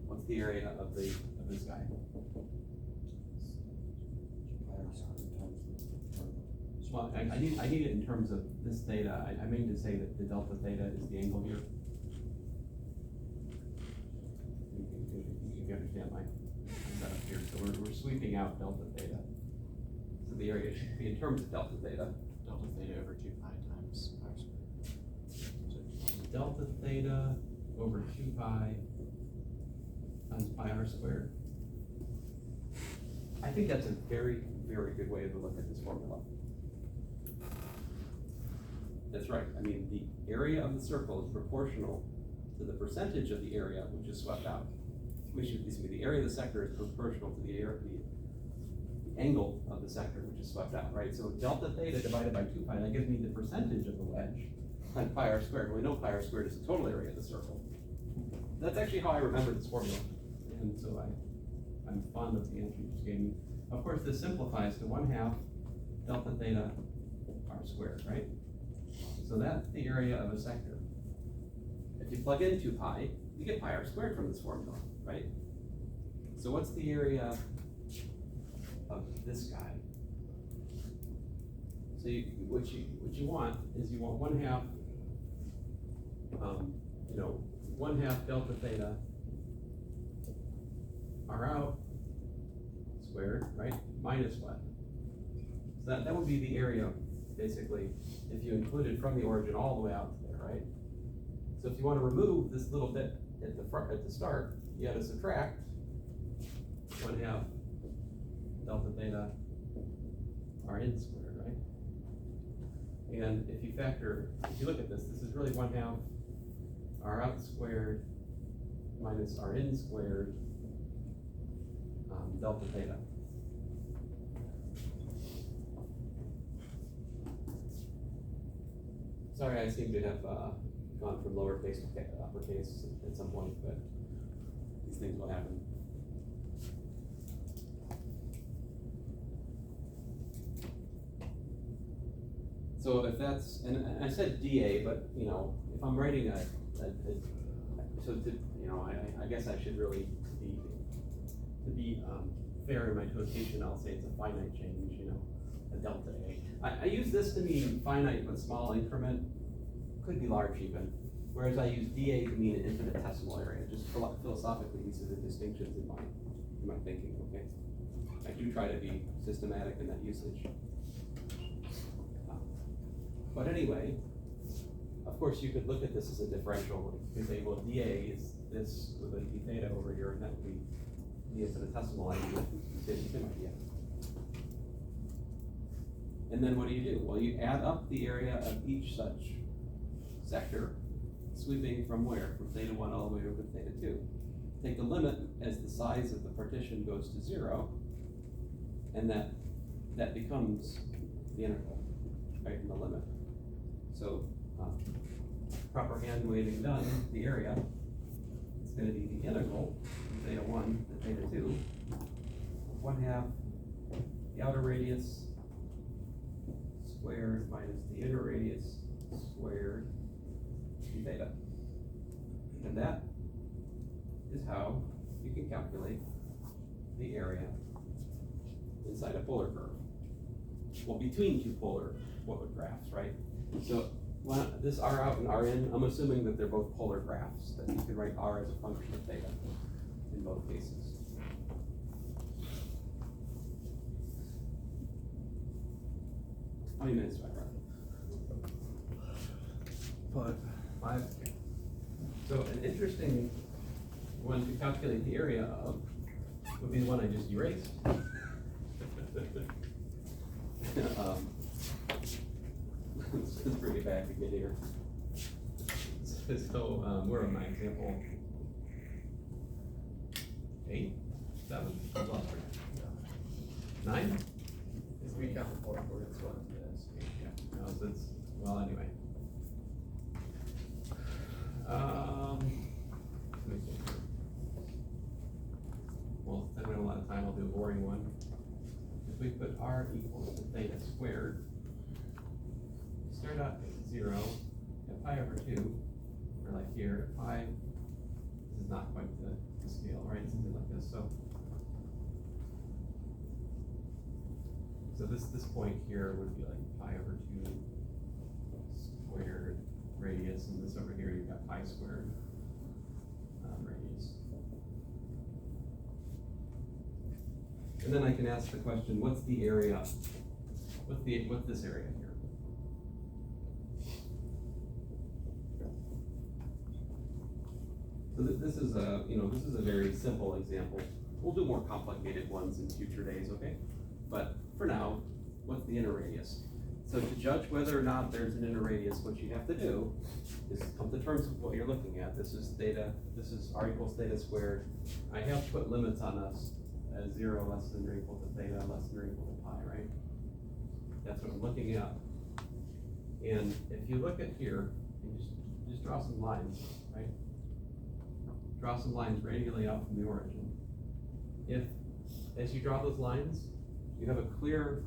What's the area of this guy? Well, I need it in terms of this theta. I mean to say that the delta theta is the angle here. You understand my setup here. So we're sweeping out delta theta. So the area should be in terms of delta theta. Delta theta over 2 pi times r squared. So Delta theta over 2 pi times pi r squared. I think that's a very, very good way to look at this formula. That's right. I mean, the area of the circle is proportional to the percentage of the area which is swept out. The area of the sector is proportional to the angle of the sector which is swept out, right? So delta theta divided by 2 pi, that gives me the percentage of the wedge on pi r squared. Well, we know pi r squared is the total area of the circle. That's actually how I remember this formula. And so I'm fond of the answer you just gave me. Of course, this simplifies to 1/2 delta theta r squared, right? So that's the area of a sector. If you plug in 2 pi, you get pi r squared from this formula, right? So what's the area of this guy? So what you want is you want 1/2, 1/2 delta theta r out squared, right? Minus what? So that would be the area, basically, if you included from the origin all the way out to there, right? So if you want to remove this little bit at the start, you have to subtract 1/2 delta theta r in squared, right? And if you look at this, this is really 1/2 r out squared minus r in squared delta theta. Sorry, I seem to have gone from lowercase to uppercase at some point, but these things will happen. So if that's, and I said dA, but you know, if I'm writing I guess I should really be fair in my notation, I'll say it's a finite change, you know, a delta A. I use this to mean finite but small increment, could be large even, whereas I use dA to mean an infinitesimal area. Just philosophically, these are the distinctions in my thinking, okay? I do try to be systematic in that usage. But anyway, of course, you could look at this as a differential. You could say, well, dA is this with a d theta over here, and that would be the infinitesimal idea. Same idea. And then what do? Well, you add up the area of each such sector, sweeping from where? From theta 1 all the way over to theta 2. Take the limit as the size of the partition goes to 0, and that becomes the integral, right, in the limit. So, proper hand waving done, the area, it's going to be the integral from theta 1 to theta 2, 1/2 the outer radius squared minus the inner radius squared d theta. And that is how you can calculate the area inside a polar curve. Well, between two polar graphs, right? So this r out and r in, I'm assuming that they're both polar graphs, that you can write r as a function of theta in both cases. How many minutes do I run? 5. Okay. So an interesting one to calculate the area of would be the one I just erased. Let's bring it back again here. So where am I? Example 8, 7, 9? If we count the point where it's one, yes. Yeah. No, so it's, well, anyway. Let me think here. Well, since I don't have a lot of time, I'll do a boring one. If we put r equals to theta squared, start out at 0, at pi over 2, or like here, at pi, this is not quite the scale, right? Something like this. So this point here would be like pi over 2 squared radius, and this over here you've got pi squared radius. And then I can ask the question, what's the area? What's this area here? So this is a very simple example. We'll do more complicated ones in future days, okay? But for now, what's the inner radius? So to judge whether or not there's an inner radius, what you have to do is come to terms with what you're looking at. This is theta, this is r equals theta squared. I have put limits on this as 0 less than or equal to theta, less than or equal to pi, right? That's what I'm looking at. And if you look at here, you just draw some lines, right? Draw some lines radially out from the origin. If, as you draw those lines, you have a clear,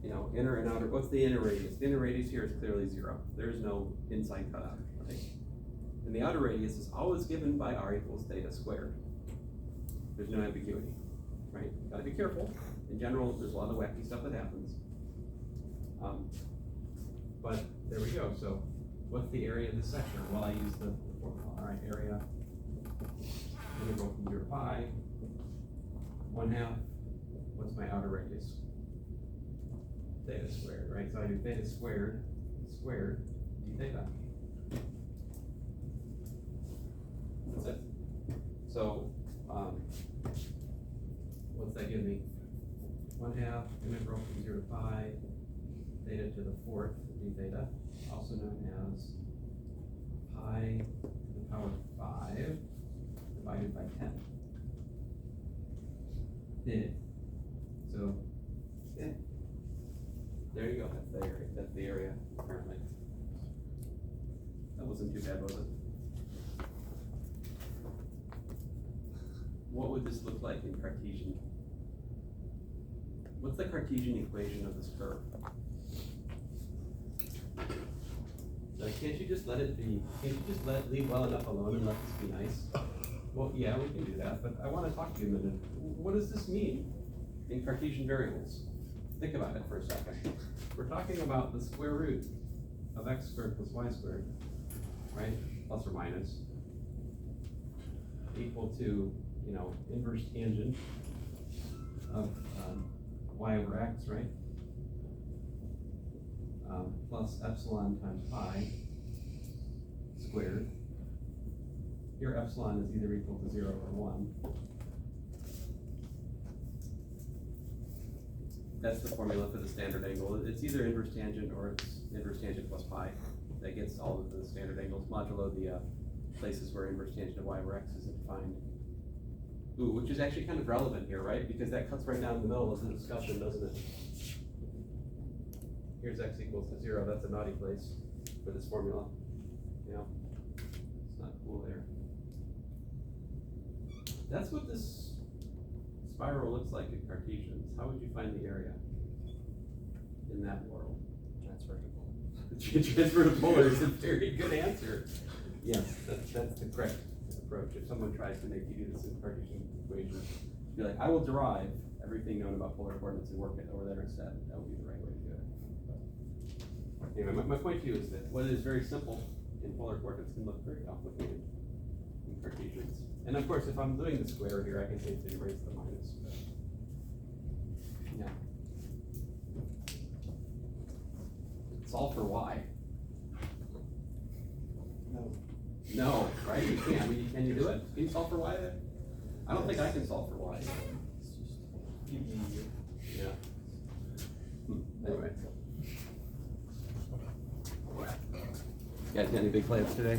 inner and outer. What's the inner radius? The inner radius here is clearly 0. There's no inside cutout, right? And the outer radius is always given by r equals theta squared. There's no ambiguity, right? You gotta be careful. In general, there's a lot of wacky stuff that happens. But there we go. So what's the area of this sector? Well, I use the formula. All right, area integral from 0 to pi, 1/2. What's my outer radius? Theta squared, right? So I do theta squared d theta. That's it. So what's that give me? 1/2 integral from 0 to pi, theta to the fourth d theta, also known as pi to the power 5 divided by 10. So, yeah. There you go, that's the area, apparently. That wasn't too bad, was it? What would this look like in Cartesian? What's the Cartesian equation of this curve? Like, can't you just let it be, can't you just leave well enough alone and let this be nice? Well, yeah, we can do that, but I want to talk to you a minute. What does this mean in Cartesian variables? Think about it for a second. We're talking about the square root of x squared plus y squared, right? Plus or minus, equal to, you know, inverse tangent of y over x, right? Plus epsilon times pi squared. Here epsilon is either equal to 0 or 1. That's the formula for the standard angle. It's either inverse tangent or it's inverse tangent plus pi. That gets all of the standard angles modulo the places where inverse tangent of y over x isn't defined. Ooh, which is actually kind of relevant here, right? Because that cuts right down the middle of the discussion, doesn't it? Here's x equals to 0. That's a naughty place for this formula. You know, it's not cool there. That's what this spiral looks like in Cartesians. How would you find the area in that world? Transfer to polar. Transfer to polar is a very good answer. Yes, that's the correct approach. If someone tries to make you do this in Cartesian equations, be like, I will derive everything known about polar coordinates and work it over there instead. That would be the right way to do it. Anyway, my point to you is that what is very simple in polar coordinates can look very complicated in Cartesians. And of course, if I'm doing the square here, I can safely erase the minus. But yeah. Solve for y. No. No, right? You can't. Can you do it? Can you solve for y there? I don't think I can solve for y. It's just Yeah. Anyway. You guys got any big plans today?